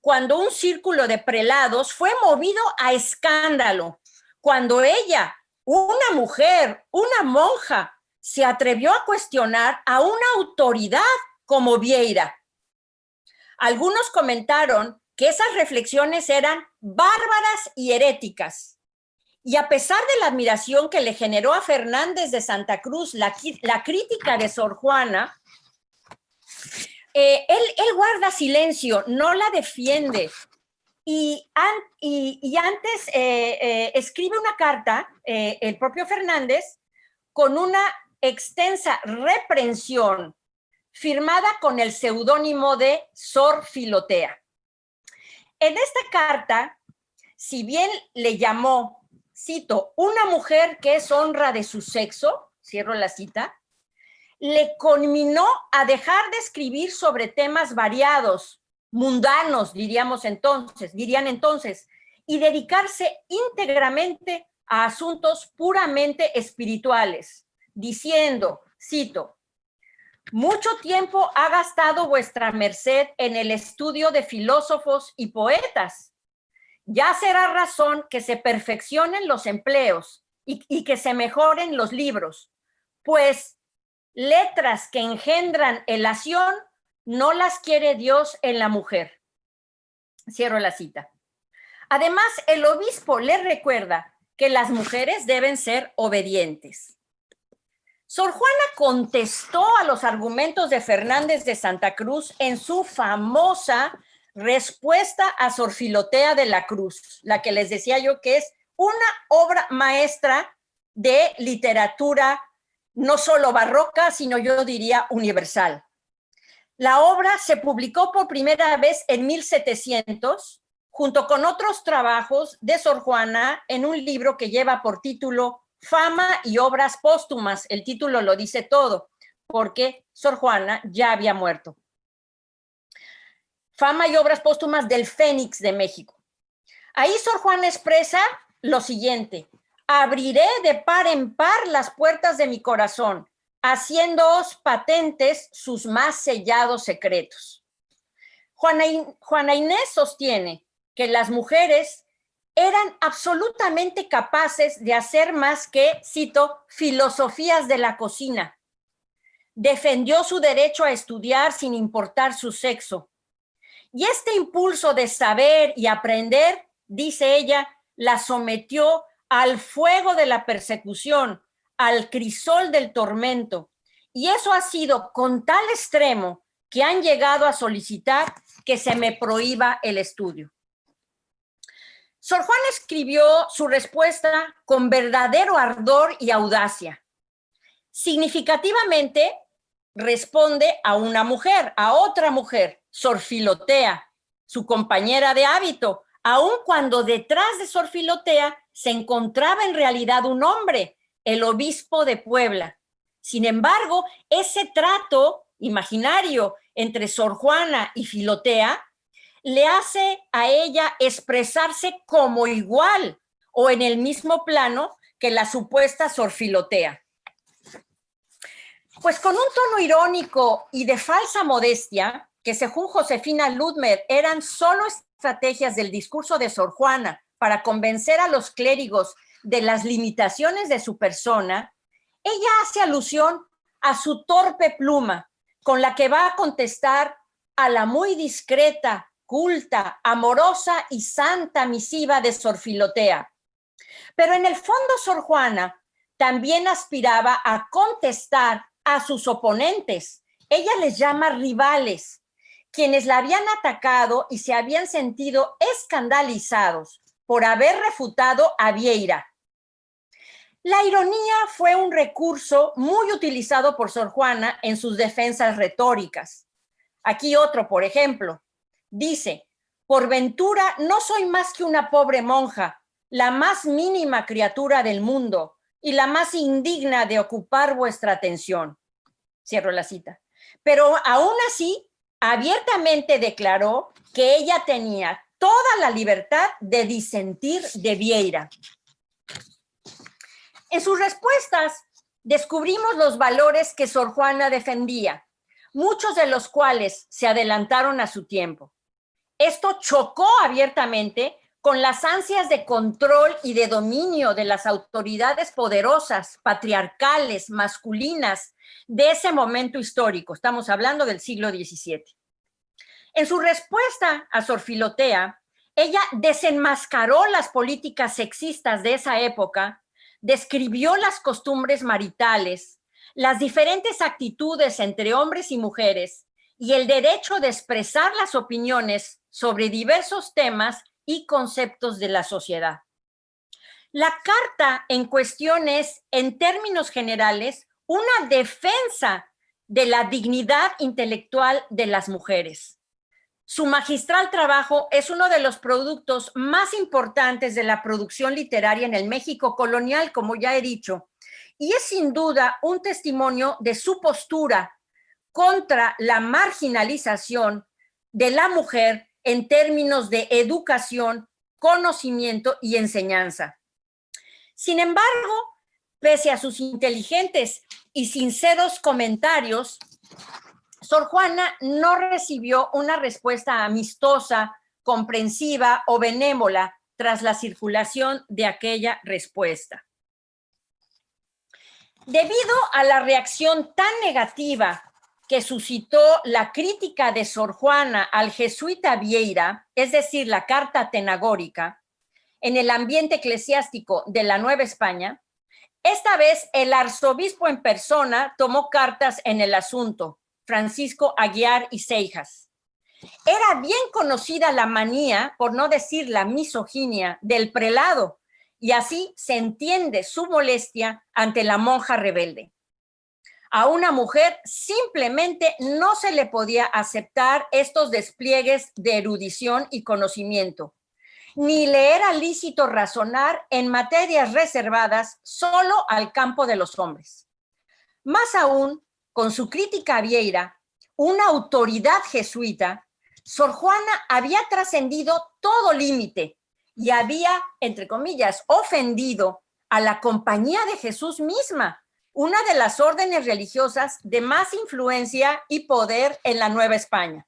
cuando un círculo de prelados fue movido a escándalo, cuando ella, una mujer, una monja, se atrevió a cuestionar a una autoridad como Vieira. Algunos comentaron que esas reflexiones eran bárbaras y heréticas. Y a pesar de la admiración que le generó a Fernández de Santa Cruz la crítica de Sor Juana, él guarda silencio, no la defiende. Y antes escribe una carta, el propio Fernández, con una extensa reprensión firmada con el seudónimo de Sor Filotea. En esta carta, si bien le llamó, cito, una mujer que es honra de su sexo, cierro la cita, le conminó a dejar de escribir sobre temas variados, mundanos, dirían entonces, y dedicarse íntegramente a asuntos puramente espirituales, diciendo, cito, mucho tiempo ha gastado vuestra merced en el estudio de filósofos y poetas. Ya será razón que se perfeccionen los empleos y que se mejoren los libros, pues letras que engendran elación no las quiere Dios en la mujer. Cierro la cita. Además, el obispo le recuerda que las mujeres deben ser obedientes. Sor Juana contestó a los argumentos de Fernández de Santa Cruz en su famosa respuesta a Sor Filotea de la Cruz, la que les decía yo que es una obra maestra de literatura no solo barroca, sino yo diría universal. La obra se publicó por primera vez en 1700, junto con otros trabajos de Sor Juana, en un libro que lleva por título Fama y obras póstumas. El título lo dice todo, porque Sor Juana ya había muerto. Fama y obras póstumas del Fénix de México. Ahí Sor Juana expresa lo siguiente: abriré de par en par las puertas de mi corazón, haciéndoos patentes sus más sellados secretos. Juana Inés sostiene que las mujeres eran absolutamente capaces de hacer más que, cito, filosofías de la cocina. Defendió su derecho a estudiar sin importar su sexo. Y este impulso de saber y aprender, dice ella, la sometió al fuego de la persecución, al crisol del tormento. Y eso ha sido con tal extremo que han llegado a solicitar que se me prohíba el estudio. Sor Juana escribió su respuesta con verdadero ardor y audacia. Significativamente responde a una mujer, a otra mujer, Sor Filotea, su compañera de hábito, aun cuando detrás de Sor Filotea se encontraba en realidad un hombre, el obispo de Puebla. Sin embargo, ese trato imaginario entre Sor Juana y Filotea le hace a ella expresarse como igual o en el mismo plano que la supuesta Sor Filotea. Pues con un tono irónico y de falsa modestia, que según Josefina Ludmer eran solo estrategias del discurso de Sor Juana para convencer a los clérigos de las limitaciones de su persona, ella hace alusión a su torpe pluma, con la que va a contestar a la muy discreta, culta, amorosa y santa misiva de Sor Filotea. Pero en el fondo Sor Juana también aspiraba a contestar a sus oponentes. Ella les llama rivales, quienes la habían atacado y se habían sentido escandalizados por haber refutado a Vieira. La ironía fue un recurso muy utilizado por Sor Juana en sus defensas retóricas. Aquí otro, por ejemplo, dice: por ventura no soy más que una pobre monja, la más mínima criatura del mundo y la más indigna de ocupar vuestra atención. Cierro la cita. Pero aún así, abiertamente declaró que ella tenía toda la libertad de disentir de Vieira. En sus respuestas descubrimos los valores que Sor Juana defendía, muchos de los cuales se adelantaron a su tiempo. Esto chocó abiertamente con las ansias de control y de dominio de las autoridades poderosas, patriarcales, masculinas de ese momento histórico. Estamos hablando del siglo XVII. En su respuesta a Sor Filotea, ella desenmascaró las políticas sexistas de esa época, describió las costumbres maritales, las diferentes actitudes entre hombres y mujeres y el derecho de expresar las opiniones sobre diversos temas y conceptos de la sociedad. La carta en cuestión es, en términos generales, una defensa de la dignidad intelectual de las mujeres. Su magistral trabajo es uno de los productos más importantes de la producción literaria en el México colonial, como ya he dicho, y es sin duda un testimonio de su postura contra la marginalización de la mujer en términos de educación, conocimiento y enseñanza. Sin embargo, pese a sus inteligentes y sinceros comentarios, Sor Juana no recibió una respuesta amistosa, comprensiva o benévola tras la circulación de aquella respuesta. Debido a la reacción tan negativa que suscitó la crítica de Sor Juana al jesuita Vieira, es decir, la carta atenagórica, en el ambiente eclesiástico de la Nueva España, esta vez el arzobispo en persona tomó cartas en el asunto, Francisco Aguiar y Seijas. Era bien conocida la manía, por no decir la misoginia, del prelado, y así se entiende su molestia ante la monja rebelde. A una mujer simplemente no se le podía aceptar estos despliegues de erudición y conocimiento, ni le era lícito razonar en materias reservadas solo al campo de los hombres. Más aún, con su crítica a Vieira, una autoridad jesuita, Sor Juana había trascendido todo límite y había, entre comillas, ofendido a la Compañía de Jesús misma, una de las órdenes religiosas de más influencia y poder en la Nueva España.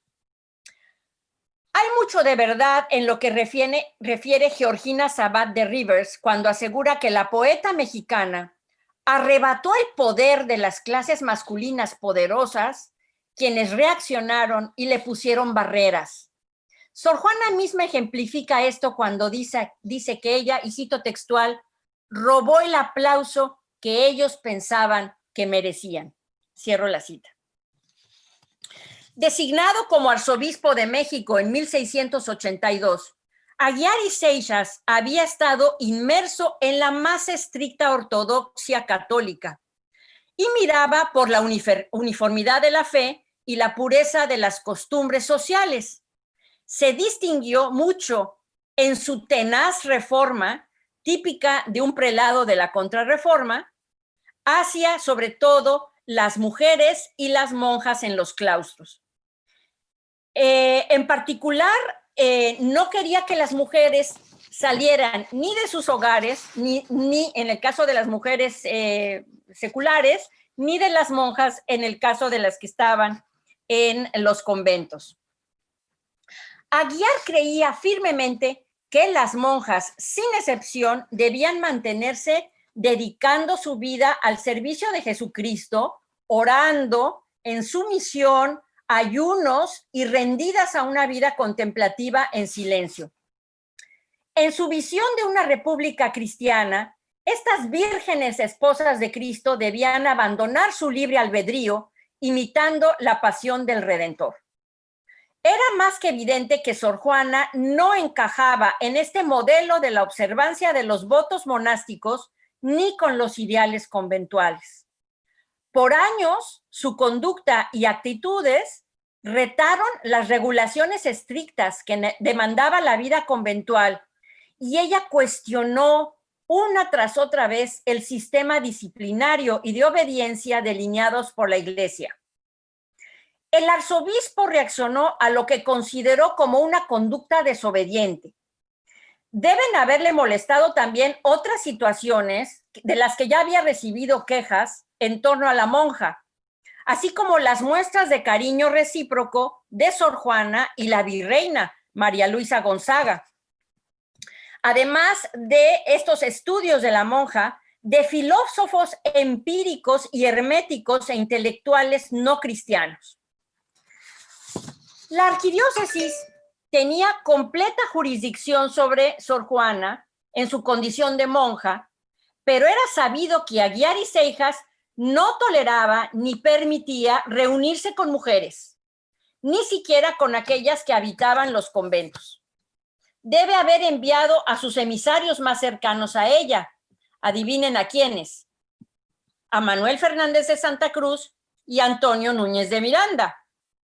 Hay mucho de verdad en lo que refiere Georgina Sabat de Rivers cuando asegura que la poeta mexicana arrebató el poder de las clases masculinas poderosas, quienes reaccionaron y le pusieron barreras. Sor Juana misma ejemplifica esto cuando dice que ella, y cito textual, robó el aplauso que ellos pensaban que merecían. Cierro la cita. Designado como arzobispo de México en 1682, Aguiar y Seixas había estado inmerso en la más estricta ortodoxia católica y miraba por la uniformidad de la fe y la pureza de las costumbres sociales. Se distinguió mucho en su tenaz reforma, típica de un prelado de la Contrarreforma, hacia sobre todo las mujeres y las monjas en los claustros. En particular, no quería que las mujeres salieran ni de sus hogares, ni en el caso de las mujeres seculares, ni de las monjas en el caso de las que estaban en los conventos. Aguiar creía firmemente que las monjas, sin excepción, debían mantenerse dedicando su vida al servicio de Jesucristo, orando en sumisión, ayunos y rendidas a una vida contemplativa en silencio. En su visión de una república cristiana, estas vírgenes esposas de Cristo debían abandonar su libre albedrío, imitando la pasión del Redentor. Era más que evidente que Sor Juana no encajaba en este modelo de la observancia de los votos monásticos ni con los ideales conventuales. Por años, su conducta y actitudes retaron las regulaciones estrictas que demandaba la vida conventual y ella cuestionó una tras otra vez el sistema disciplinario y de obediencia delineados por la Iglesia. El arzobispo reaccionó a lo que consideró como una conducta desobediente. Deben haberle molestado también otras situaciones de las que ya había recibido quejas en torno a la monja, así como las muestras de cariño recíproco de Sor Juana y la virreina María Luisa Gonzaga. Además de estos estudios de la monja, de filósofos empíricos y herméticos e intelectuales no cristianos. La arquidiócesis tenía completa jurisdicción sobre Sor Juana en su condición de monja, pero era sabido que Aguiar y Seijas no toleraba ni permitía reunirse con mujeres, ni siquiera con aquellas que habitaban los conventos. Debe haber enviado a sus emisarios más cercanos a ella. Adivinen a quiénes. A Manuel Fernández de Santa Cruz y Antonio Núñez de Miranda,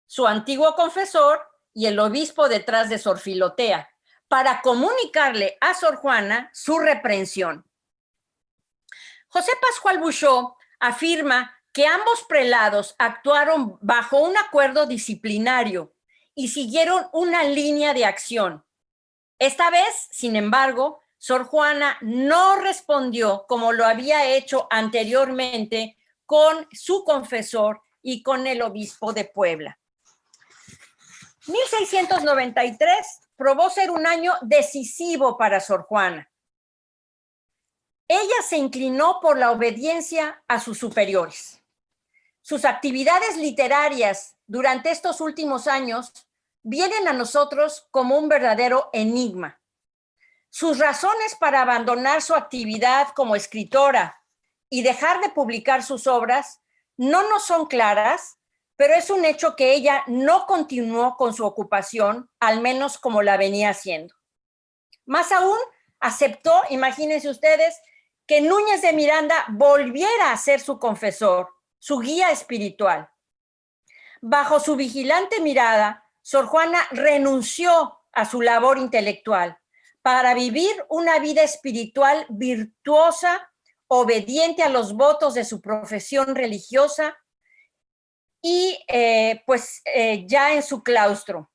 su antiguo confesor y el obispo detrás de Sor Filotea, para comunicarle a Sor Juana su reprensión. José Pascual Bouchot afirma que ambos prelados actuaron bajo un acuerdo disciplinario y siguieron una línea de acción. Esta vez, sin embargo, Sor Juana no respondió como lo había hecho anteriormente con su confesor y con el obispo de Puebla. 1693 probó ser un año decisivo para Sor Juana. Ella se inclinó por la obediencia a sus superiores. Sus actividades literarias durante estos últimos años vienen a nosotros como un verdadero enigma. Sus razones para abandonar su actividad como escritora y dejar de publicar sus obras no nos son claras, pero es un hecho que ella no continuó con su ocupación, al menos como la venía haciendo. Más aún, aceptó, imagínense ustedes, que Núñez de Miranda volviera a ser su confesor, su guía espiritual. Bajo su vigilante mirada, Sor Juana renunció a su labor intelectual para vivir una vida espiritual virtuosa, obediente a los votos de su profesión religiosa y ya en su claustro.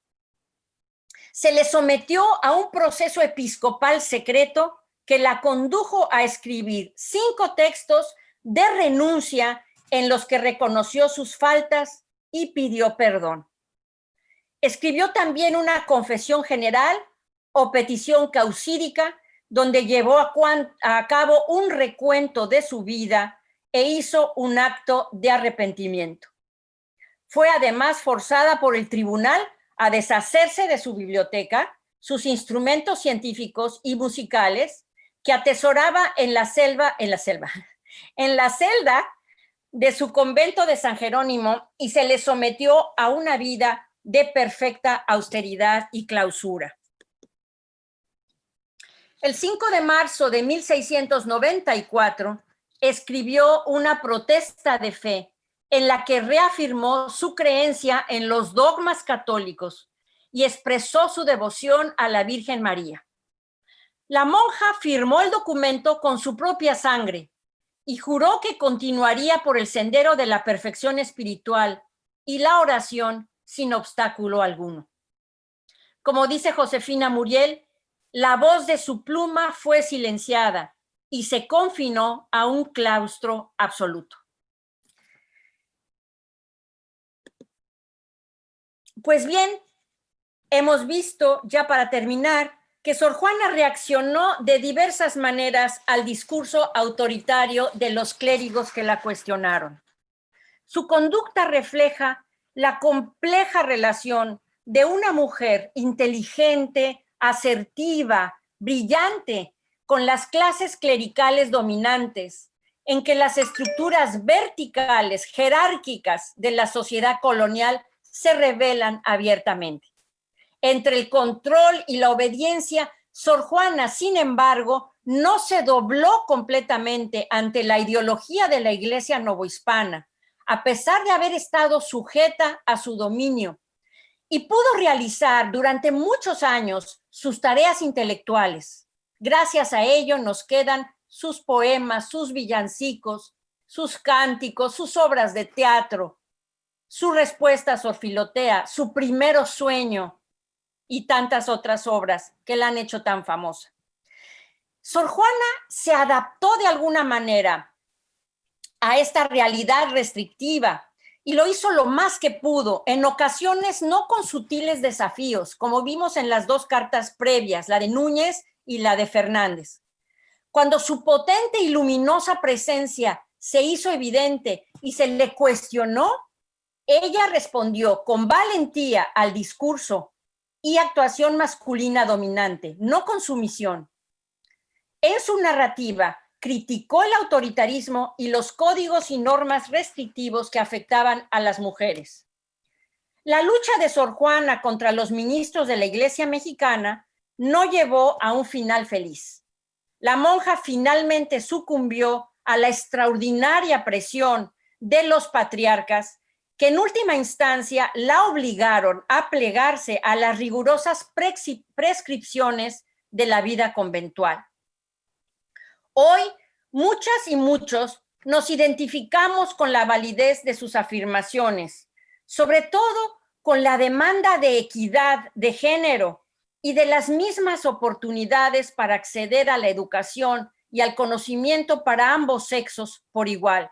Se le sometió a un proceso episcopal secreto que la condujo a escribir 5 textos de renuncia en los que reconoció sus faltas y pidió perdón. Escribió también una confesión general o petición causídica, donde llevó a cabo un recuento de su vida e hizo un acto de arrepentimiento. Fue además forzada por el tribunal a deshacerse de su biblioteca, sus instrumentos científicos y musicales que atesoraba en la celda de su convento de San Jerónimo, y se le sometió a una vida de perfecta austeridad y clausura. El 5 de marzo de 1694 escribió una protesta de fe en la que reafirmó su creencia en los dogmas católicos y expresó su devoción a la Virgen María. La monja firmó el documento con su propia sangre y juró que continuaría por el sendero de la perfección espiritual y la oración sin obstáculo alguno. Como dice Josefina Muriel, la voz de su pluma fue silenciada y se confinó a un claustro absoluto. Pues bien, hemos visto, ya para terminar, que Sor Juana reaccionó de diversas maneras al discurso autoritario de los clérigos que la cuestionaron. Su conducta refleja la compleja relación de una mujer inteligente, asertiva, brillante, con las clases clericales dominantes, en que las estructuras verticales, jerárquicas de la sociedad colonial se revelan abiertamente. Entre el control y la obediencia, Sor Juana, sin embargo, no se dobló completamente ante la ideología de la Iglesia novohispana, a pesar de haber estado sujeta a su dominio, y pudo realizar durante muchos años sus tareas intelectuales. Gracias a ello nos quedan sus poemas, sus villancicos, sus cánticos, sus obras de teatro, su respuesta a Sor Filotea, su primero sueño y tantas otras obras que la han hecho tan famosa. Sor Juana se adaptó de alguna manera a esta realidad restrictiva y lo hizo lo más que pudo, en ocasiones no con sutiles desafíos, como vimos en las dos cartas previas, la de Núñez y la de Fernández. Cuando su potente y luminosa presencia se hizo evidente y se le cuestionó, ella respondió con valentía al discurso y actuación masculina dominante, no con sumisión. En su narrativa, criticó el autoritarismo y los códigos y normas restrictivos que afectaban a las mujeres. La lucha de Sor Juana contra los ministros de la Iglesia mexicana no llevó a un final feliz. La monja finalmente sucumbió a la extraordinaria presión de los patriarcas, que en última instancia la obligaron a plegarse a las rigurosas prescripciones de la vida conventual. Hoy, muchas y muchos nos identificamos con la validez de sus afirmaciones, sobre todo con la demanda de equidad de género y de las mismas oportunidades para acceder a la educación y al conocimiento para ambos sexos por igual.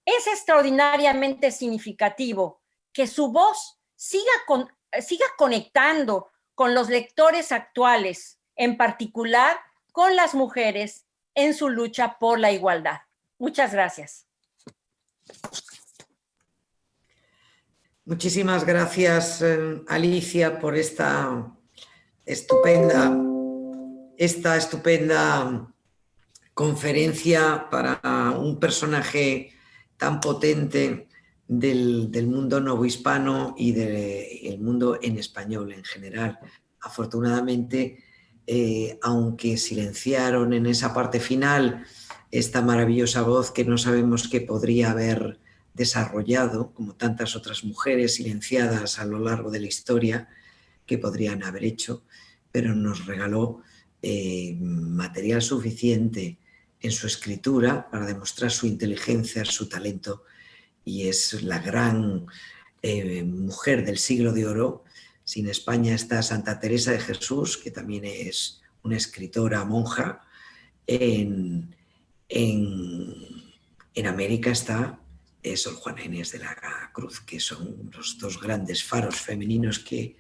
Es extraordinariamente significativo que su voz siga conectando con los lectores actuales, en particular con las mujeres en su lucha por la igualdad. Muchas gracias. Muchísimas gracias, Alicia, por esta estupenda conferencia para un personaje tan potente del mundo novohispano y del mundo en español en general. Afortunadamente, aunque silenciaron en esa parte final esta maravillosa voz que no sabemos qué podría haber desarrollado, como tantas otras mujeres silenciadas a lo largo de la historia que podrían haber hecho, pero nos regaló material suficiente en su escritura para demostrar su inteligencia, su talento, y es la gran mujer del siglo de oro. Si en España está Santa Teresa de Jesús, que también es una escritora monja, en América está Sor Juana Inés de la Cruz, que son los dos grandes faros femeninos que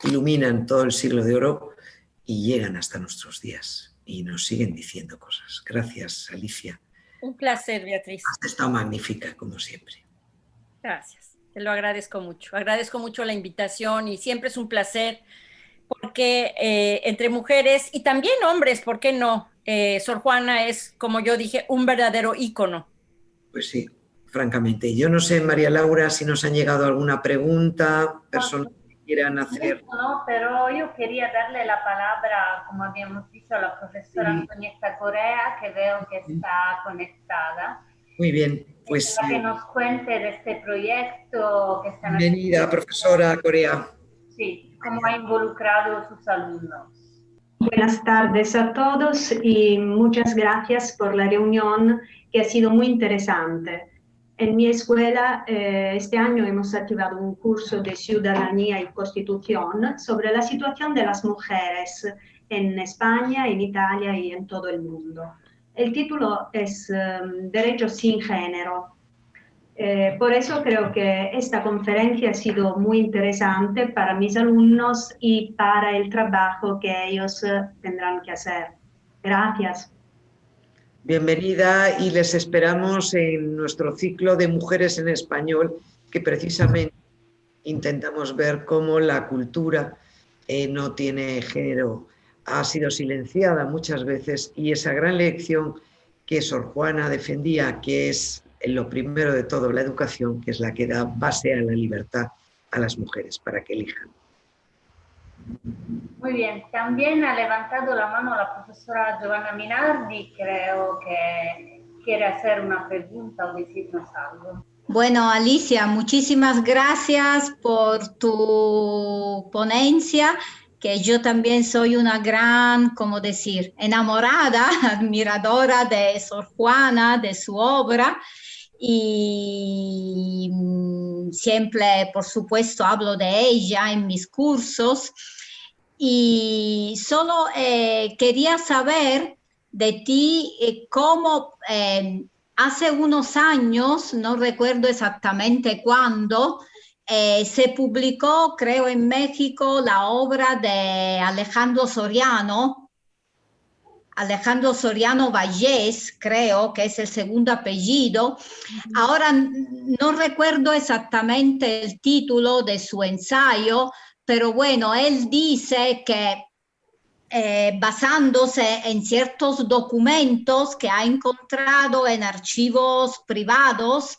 iluminan todo el siglo de oro y llegan hasta nuestros días y nos siguen diciendo cosas. Gracias, Alicia. Un placer, Beatriz. Has estado magnífica, como siempre. Gracias. te lo agradezco mucho. Agradezco mucho la invitación y siempre es un placer porque entre mujeres y también hombres, ¿por qué no? Sor Juana es, como yo dije, un verdadero ícono. Pues sí, francamente. Yo no sé, María Laura, si nos han llegado alguna pregunta, personas que quieran hacer. No, pero yo quería darle la palabra, como habíamos dicho, a la profesora Antonieta Correa, que veo que está conectada. Muy bien, pues para que nos cuente de este proyecto que están bienvenida, haciendo. profesora Corea. Sí, cómo ha involucrado a sus alumnos. Buenas tardes a todos y muchas gracias por la reunión que ha sido muy interesante. En mi escuela este año hemos activado un curso de Ciudadanía y Constitución sobre la situación de las mujeres en España, en Italia y en todo el mundo. El título es Derecho sin género. Por eso creo que esta conferencia ha sido muy interesante para mis alumnos y para el trabajo que ellos tendrán que hacer. Gracias. Bienvenida y les esperamos en nuestro ciclo de Mujeres en Español, que precisamente intentamos ver cómo la cultura no tiene género, ha sido silenciada muchas veces, y esa gran lección que Sor Juana defendía, que es lo primero de todo, la educación, que es la que da base a la libertad a las mujeres para que elijan. Muy bien, también ha levantado la mano la profesora Giovanna Minardi, creo que quiere hacer una pregunta o decirnos algo. Bueno, Alicia, muchísimas gracias por tu ponencia, que yo también soy una gran, como decir, enamorada, admiradora de Sor Juana, de su obra, y siempre, por supuesto, hablo de ella en mis cursos. Y solo quería saber de ti cómo hace unos años, no recuerdo exactamente cuándo, se publicó, creo en México, la obra de Alejandro Soriano Vallés, creo que es el segundo apellido. Ahora no recuerdo exactamente el título de su ensayo, pero bueno, él dice que basándose en ciertos documentos que ha encontrado en archivos privados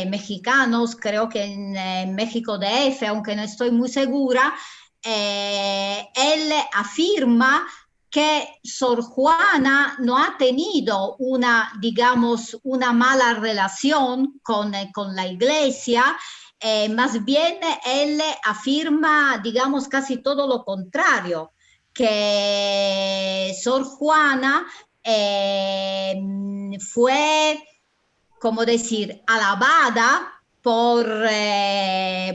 mexicanos, creo que en México DF, aunque no estoy muy segura, él afirma que Sor Juana no ha tenido una, digamos, una mala relación con la Iglesia. Más bien él afirma, digamos, casi todo lo contrario, que Sor Juana fue, como decir, alabada por,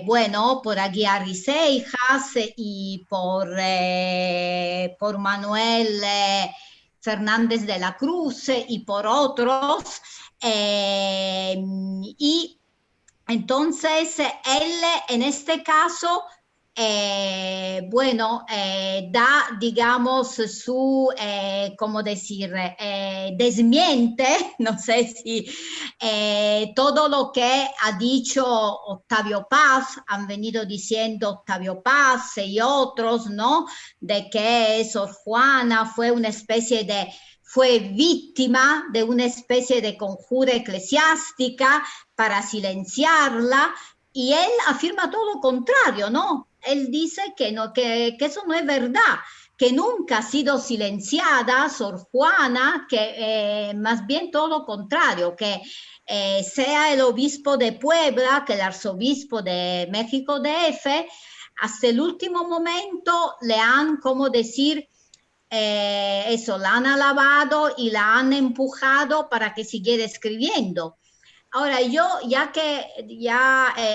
bueno, por Aguiar y Seijas y por Manuel Fernández de la Cruz y por otros. Y entonces él en este caso bueno, da, digamos, su, ¿cómo decir? Desmiente, no sé si todo lo que ha dicho Octavio Paz, han venido diciendo Octavio Paz y otros, ¿no? De que Sor Juana fue una especie de, fue víctima de una especie de conjura eclesiástica para silenciarla, y él afirma todo lo contrario, ¿no? Él dice que, no, que eso no es verdad, que nunca ha sido silenciada Sor Juana, que más bien todo lo contrario, que sea el obispo de Puebla, que el arzobispo de México DF, hasta el último momento le han, como decir, eso, la han alabado y la han empujado para que siguiera escribiendo. Ahora, yo, ya que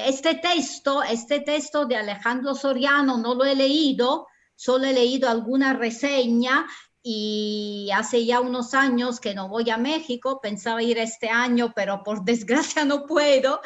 este texto de Alejandro Soriano no lo he leído, solo he leído alguna reseña, y hace ya unos años que no voy a México, pensaba ir este año, pero por desgracia no puedo.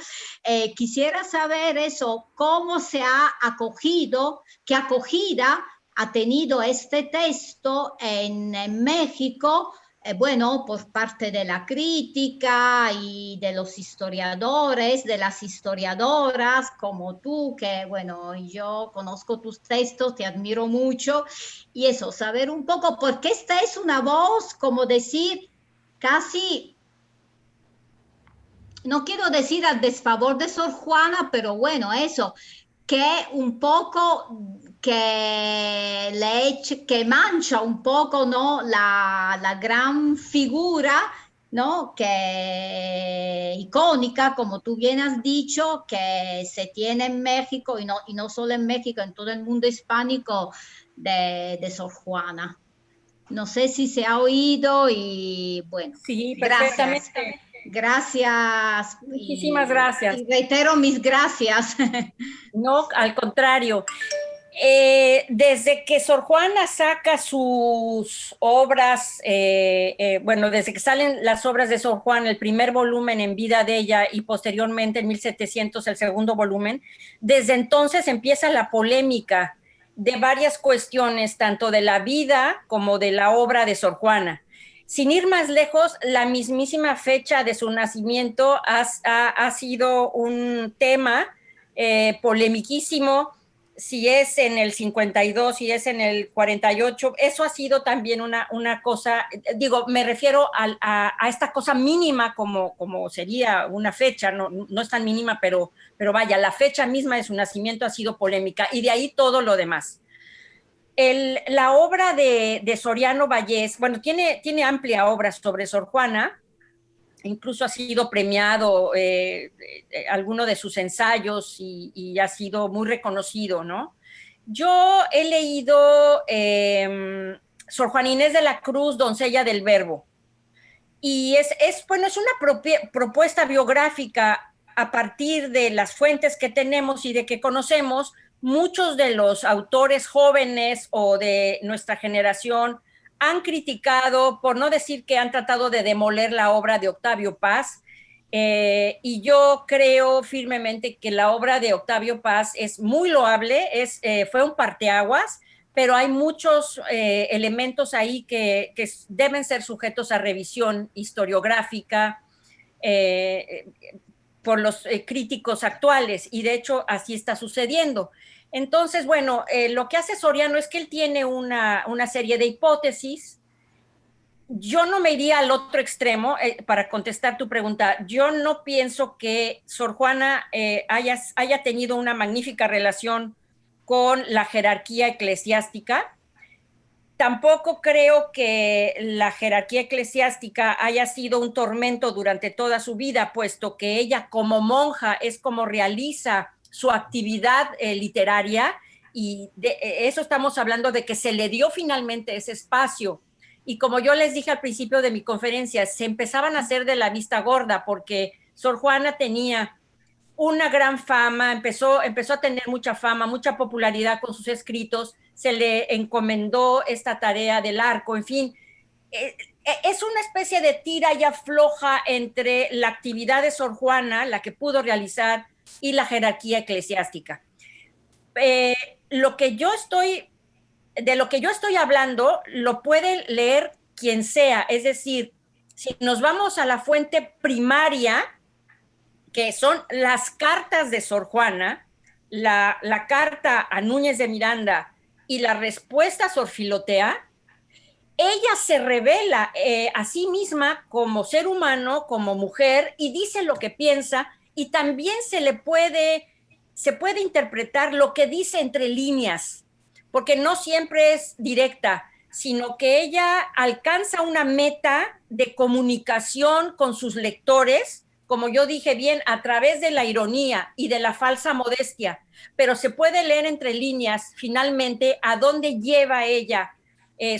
Quisiera saber eso, cómo se ha acogido, qué acogida ha tenido este texto en México, bueno, por parte de la crítica y de los historiadores, de las historiadoras como tú, que bueno, yo conozco tus textos, te admiro mucho, y eso, saber un poco, porque esta es una voz, como decir, casi, no quiero decir al desfavor de Sor Juana, pero bueno, eso, que un poco que mancha un poco, ¿no? La gran figura, ¿no? Que icónica, como tú bien has dicho, que se tiene en México y no solo en México, en todo el mundo hispánico de Sor Juana. No sé si se ha oído y bueno, Sí, gracias. perfectamente. Gracias. Muchísimas gracias. Y reitero mis gracias. No, al contrario. Desde que Sor Juana saca sus obras, bueno, desde que salen las obras de Sor Juana, el primer volumen en vida de ella y posteriormente en 1700 el segundo volumen, desde entonces empieza la polémica de varias cuestiones, tanto de la vida como de la obra de Sor Juana. Sin ir más lejos, la mismísima fecha de su nacimiento ha sido un tema polemiquísimo, si es en el 52, si es en el 48, eso ha sido también una cosa, digo, me refiero a esta cosa mínima como sería una fecha, no es tan mínima, pero vaya, la fecha misma de su nacimiento ha sido polémica y de ahí todo lo demás. La obra de Soriano Vallés, bueno, tiene amplia obra sobre Sor Juana, incluso ha sido premiado alguno de sus ensayos y ha sido muy reconocido, ¿no? Yo he leído Sor Juana Inés de la Cruz, Doncella del Verbo, y bueno, es una propuesta biográfica a partir de las fuentes que tenemos y de que conocemos. Muchos de los autores jóvenes o de nuestra generación han criticado, por no decir que han tratado de demoler la obra de Octavio Paz, y yo creo firmemente que la obra de Octavio Paz es muy loable, fue un parteaguas, pero hay muchos elementos ahí que deben ser sujetos a revisión historiográfica por los críticos actuales, y de hecho así está sucediendo. Entonces, bueno, lo que hace Soriano es que él tiene una serie de hipótesis. Yo no me iría al otro extremo para contestar tu pregunta. Yo no pienso que Sor Juana haya tenido una magnífica relación con la jerarquía eclesiástica. Tampoco creo que la jerarquía eclesiástica haya sido un tormento durante toda su vida, puesto que ella como monja es como realiza su actividad literaria, y de eso estamos hablando, de que se le dio finalmente ese espacio. Y como yo les dije al principio de mi conferencia, se empezaban a hacer de la vista gorda, porque Sor Juana tenía una gran fama, empezó a tener mucha fama, mucha popularidad con sus escritos, se le encomendó esta tarea del arco, en fin, es una especie de tira y afloja entre la actividad de Sor Juana, la que pudo realizar, y la jerarquía eclesiástica. De lo que yo estoy hablando lo puede leer quien sea, es decir, si nos vamos a la fuente primaria, que son las cartas de Sor Juana, la carta a Núñez de Miranda y la respuesta a Sor Filotea, ella se revela a sí misma como ser humano, como mujer, y dice lo que piensa, y también se puede interpretar lo que dice entre líneas, porque no siempre es directa, sino que ella alcanza una meta de comunicación con sus lectores, como yo dije bien, a través de la ironía y de la falsa modestia, pero se puede leer entre líneas finalmente a dónde lleva ella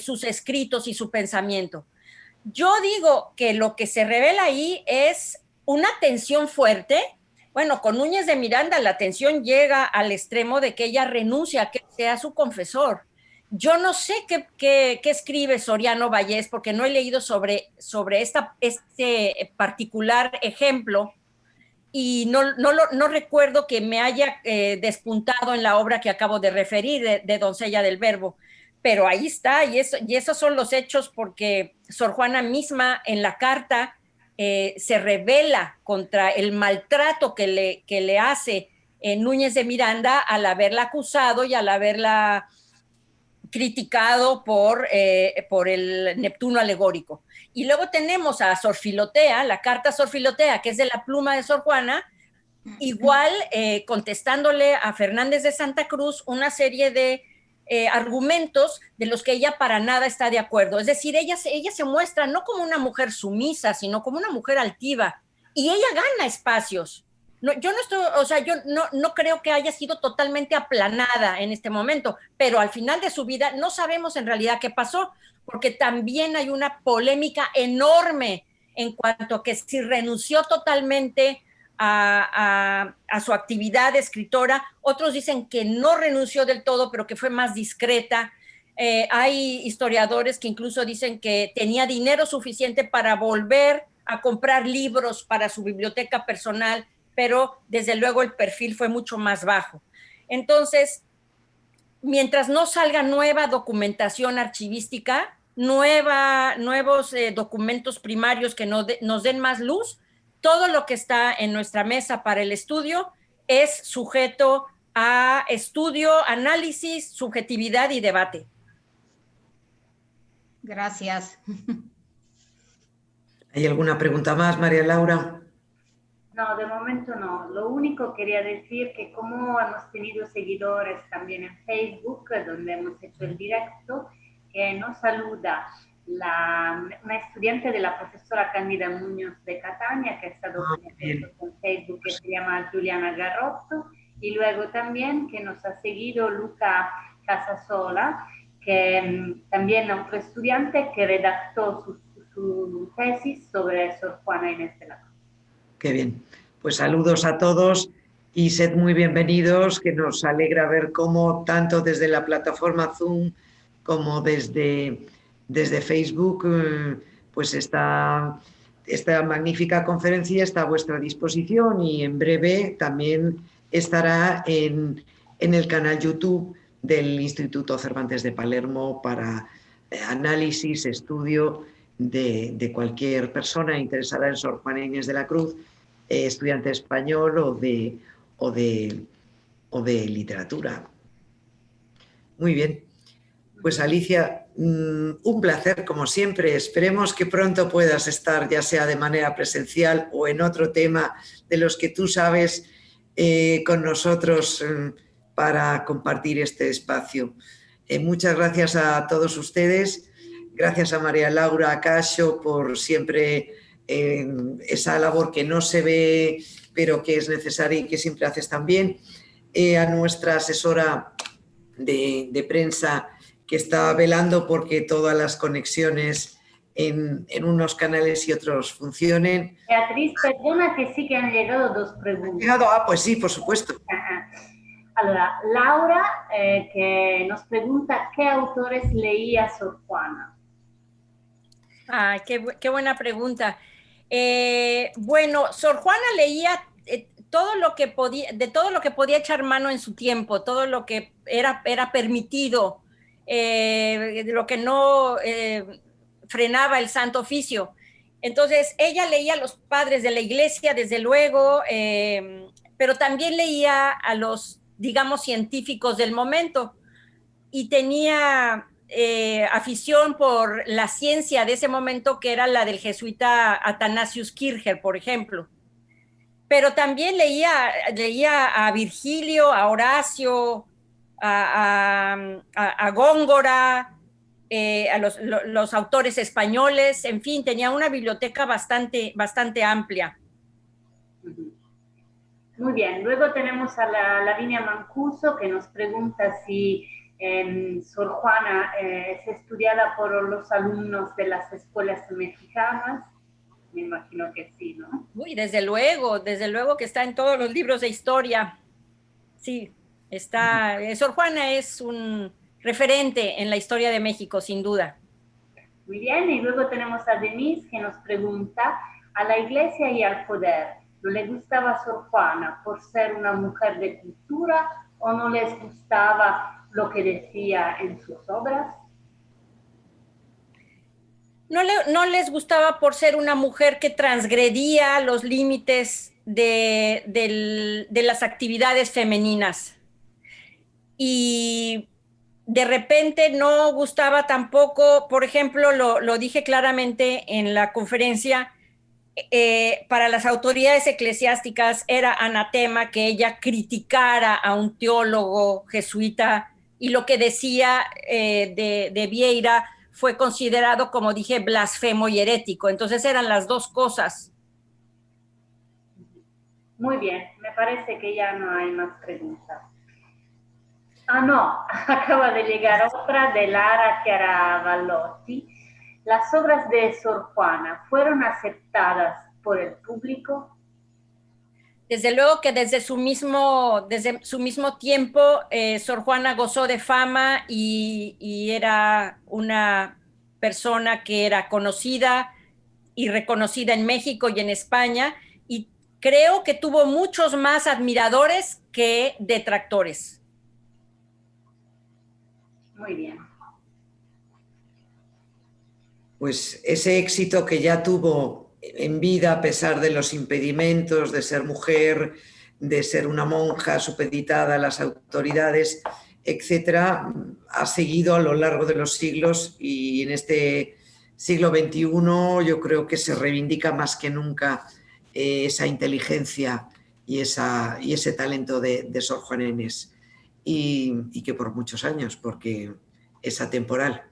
sus escritos y su pensamiento. Yo digo que lo que se revela ahí es una tensión fuerte. Bueno, con Núñez de Miranda la tensión llega al extremo de que ella renuncia a que sea su confesor. Yo no sé qué escribe Soriano Vallés, porque no he leído sobre este particular ejemplo, y no recuerdo que me haya despuntado en la obra que acabo de referir, de Doncella del Verbo. pero ahí está, y esos son los hechos, porque Sor Juana misma en la carta se revela contra el maltrato que le hace Núñez de Miranda al haberla acusado y al haberla criticado por el Neptuno alegórico. Y luego tenemos a Sor Filotea, la carta a Sor Filotea, que es de la pluma de Sor Juana, igual contestándole a Fernández de Santa Cruz una serie de argumentos de los que ella para nada está de acuerdo. Es decir, ella se muestra no como una mujer sumisa, sino como una mujer altiva, y ella gana espacios. No, yo no creo que haya sido totalmente aplanada en este momento, pero al final de su vida no sabemos en realidad qué pasó, porque también hay una polémica enorme en cuanto a que si renunció totalmente a su actividad de escritora. Otros dicen que no renunció del todo, pero que fue más discreta. Hay historiadores que incluso dicen que tenía dinero suficiente para volver a comprar libros para su biblioteca personal, pero desde luego el perfil fue mucho más bajo. Entonces, mientras no salga nueva documentación archivística, nuevos documentos primarios que nos den más luz, todo lo que está en nuestra mesa para el estudio es sujeto a estudio, análisis, subjetividad y debate. Gracias. ¿Hay alguna pregunta más, María Laura? No, de momento no. Lo único quería decir que como hemos tenido seguidores también en Facebook, donde hemos hecho el directo, que nos saluda una estudiante de la profesora Cándida Muñoz de Catania, que ha estado con Facebook, que se llama Juliana Garrotto, y luego también que nos ha seguido Luca Casasola, que también es otro estudiante que redactó su tesis sobre Sor Juana Inés de la Cruz. Qué bien. Pues saludos a todos y sed muy bienvenidos, que nos alegra ver cómo tanto desde la plataforma Zoom como desde Facebook, pues esta magnífica conferencia está a vuestra disposición, y en breve también estará en el canal YouTube del Instituto Cervantes de Palermo para análisis, estudio de cualquier persona interesada en Sor Juana Inés de la Cruz, estudiante español o de literatura. Muy bien. Pues Alicia, un placer como siempre. Esperemos que pronto puedas estar, ya sea de manera presencial o en otro tema de los que tú sabes, con nosotros para compartir este espacio. Muchas gracias a todos ustedes. Gracias a María Laura Cascio por siempre esa labor que no se ve, pero que es necesaria y que siempre haces también. A nuestra asesora de prensa, que está velando porque todas las conexiones en unos canales y otros funcionen. Beatriz, perdona que sí que han llegado dos preguntas. Pues sí, por supuesto. Allora, Laura que nos pregunta ¿qué autores leía Sor Juana? Qué buena pregunta. Bueno, Sor Juana leía todo lo que podía echar mano en su tiempo, todo lo que era permitido, lo que no frenaba el Santo Oficio. Entonces, ella leía a los padres de la Iglesia, desde luego, pero también leía a los, digamos, científicos del momento, y tenía afición por la ciencia de ese momento, que era la del jesuita Athanasius Kircher, por ejemplo. Pero también leía a Virgilio, a Horacio, a Góngora, a los autores españoles, en fin, tenía una biblioteca bastante amplia. Muy bien, luego tenemos a Lavinia Mancuso, que nos pregunta si Sor Juana es estudiada por los alumnos de las escuelas mexicanas. Me imagino que sí, ¿no? Uy, desde luego que está en todos los libros de historia. Sí, está. Sor Juana es un referente en la historia de México, sin duda. Muy bien, y luego tenemos a Denise, que nos pregunta: a la Iglesia y al poder, ¿no le gustaba Sor Juana por ser una mujer de cultura o no les gustaba lo que decía en sus obras? No les gustaba por ser una mujer que transgredía los límites de las actividades femeninas. Y de repente no gustaba tampoco, por ejemplo, lo dije claramente en la conferencia, para las autoridades eclesiásticas era anatema que ella criticara a un teólogo jesuita, y lo que decía de Vieira fue considerado, como dije, blasfemo y herético. Entonces eran las dos cosas. Muy bien, me parece que ya no hay más preguntas. Ah, no, acaba de llegar otra de Lara Chiaravallotti. ¿Las obras de Sor Juana fueron aceptadas por el público? Desde luego que desde su mismo tiempo, Sor Juana gozó de fama y era una persona que era conocida y reconocida en México y en España, y creo que tuvo muchos más admiradores que detractores. Muy bien. Pues ese éxito que ya tuvo en vida a pesar de los impedimentos de ser mujer, de ser una monja supeditada a las autoridades, etcétera, ha seguido a lo largo de los siglos, y en este siglo XXI yo creo que se reivindica más que nunca esa inteligencia y ese talento de Sor Juana Inés, y que por muchos años, porque es atemporal.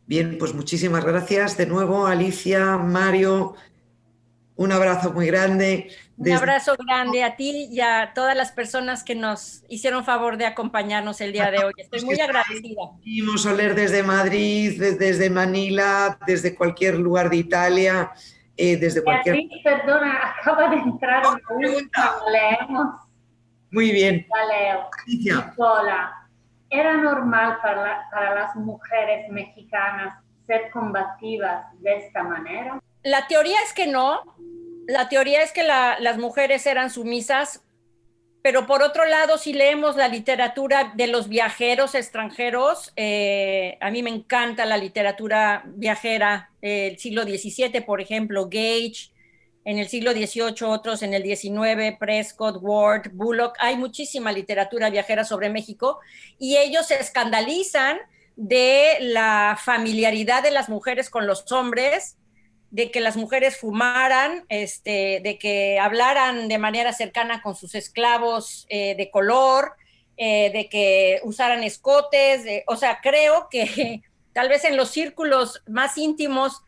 Bien, pues muchísimas gracias de nuevo, Alicia, Mario, un abrazo muy grande. Un abrazo grande a ti y a todas las personas que nos hicieron favor de acompañarnos el día de hoy. Estoy muy agradecida. Seguimos Oler desde Madrid, desde Manila, desde cualquier lugar de Italia, desde cualquier... Beatriz, perdona, acaba de entrar una pregunta, la leemos. Muy bien. La leo. Alicia. Hola. ¿Era normal para las mujeres mexicanas ser combativas de esta manera? La teoría es que no. La teoría es que las mujeres eran sumisas, pero por otro lado, si leemos la literatura de los viajeros extranjeros, a mí me encanta la literatura viajera del siglo XVII, por ejemplo, Gage, en el siglo XVIII, otros en el XIX, Prescott, Ward, Bullock. Hay muchísima literatura viajera sobre México, y ellos se escandalizan de la familiaridad de las mujeres con los hombres, de que las mujeres fumaran, de que hablaran de manera cercana con sus esclavos de color, de que usaran escotes, o sea, creo que tal vez en los círculos más íntimos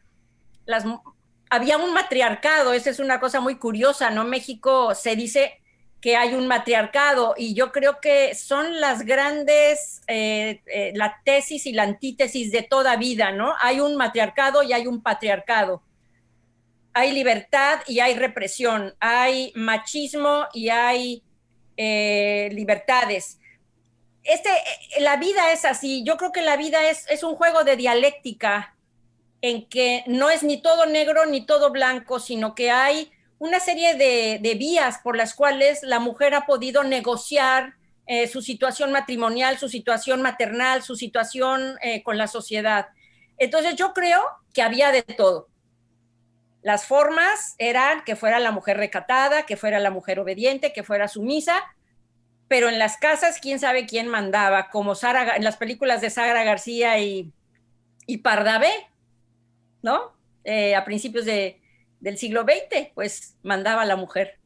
había un matriarcado. Esa es una cosa muy curiosa, ¿no? México se dice que hay un matriarcado, y yo creo que son las grandes, la tesis y la antítesis de toda vida, ¿no? Hay un matriarcado y hay un patriarcado. Hay libertad y hay represión, hay machismo y hay libertades. La vida es así. Yo creo que la vida es un juego de dialéctica, en que no es ni todo negro ni todo blanco, sino que hay una serie de vías por las cuales la mujer ha podido negociar su situación matrimonial, su situación maternal, su situación con la sociedad. Entonces yo creo que había de todo. Las formas eran que fuera la mujer recatada, que fuera la mujer obediente, que fuera sumisa, pero en las casas quién sabe quién mandaba, como en las películas de Sara García y Pardavé, ¿no? A principios del siglo XX, pues mandaba la mujer.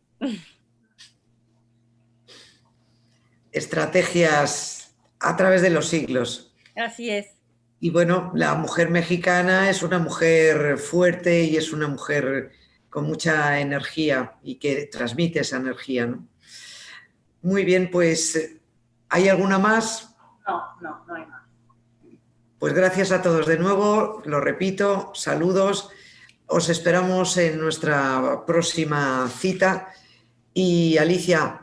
Estrategias a través de los siglos. Así es. Y bueno, la mujer mexicana es una mujer fuerte y es una mujer con mucha energía y que transmite esa energía, ¿no? Muy bien, pues, ¿hay alguna más? No hay más. Pues gracias a todos de nuevo, lo repito, saludos, os esperamos en nuestra próxima cita, y Alicia,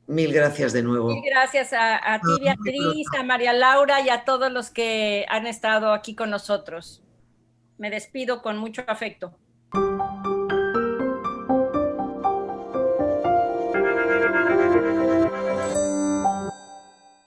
mil gracias de nuevo. Mil gracias a ti, Beatriz, a María Laura y a todos los que han estado aquí con nosotros. Me despido con mucho afecto.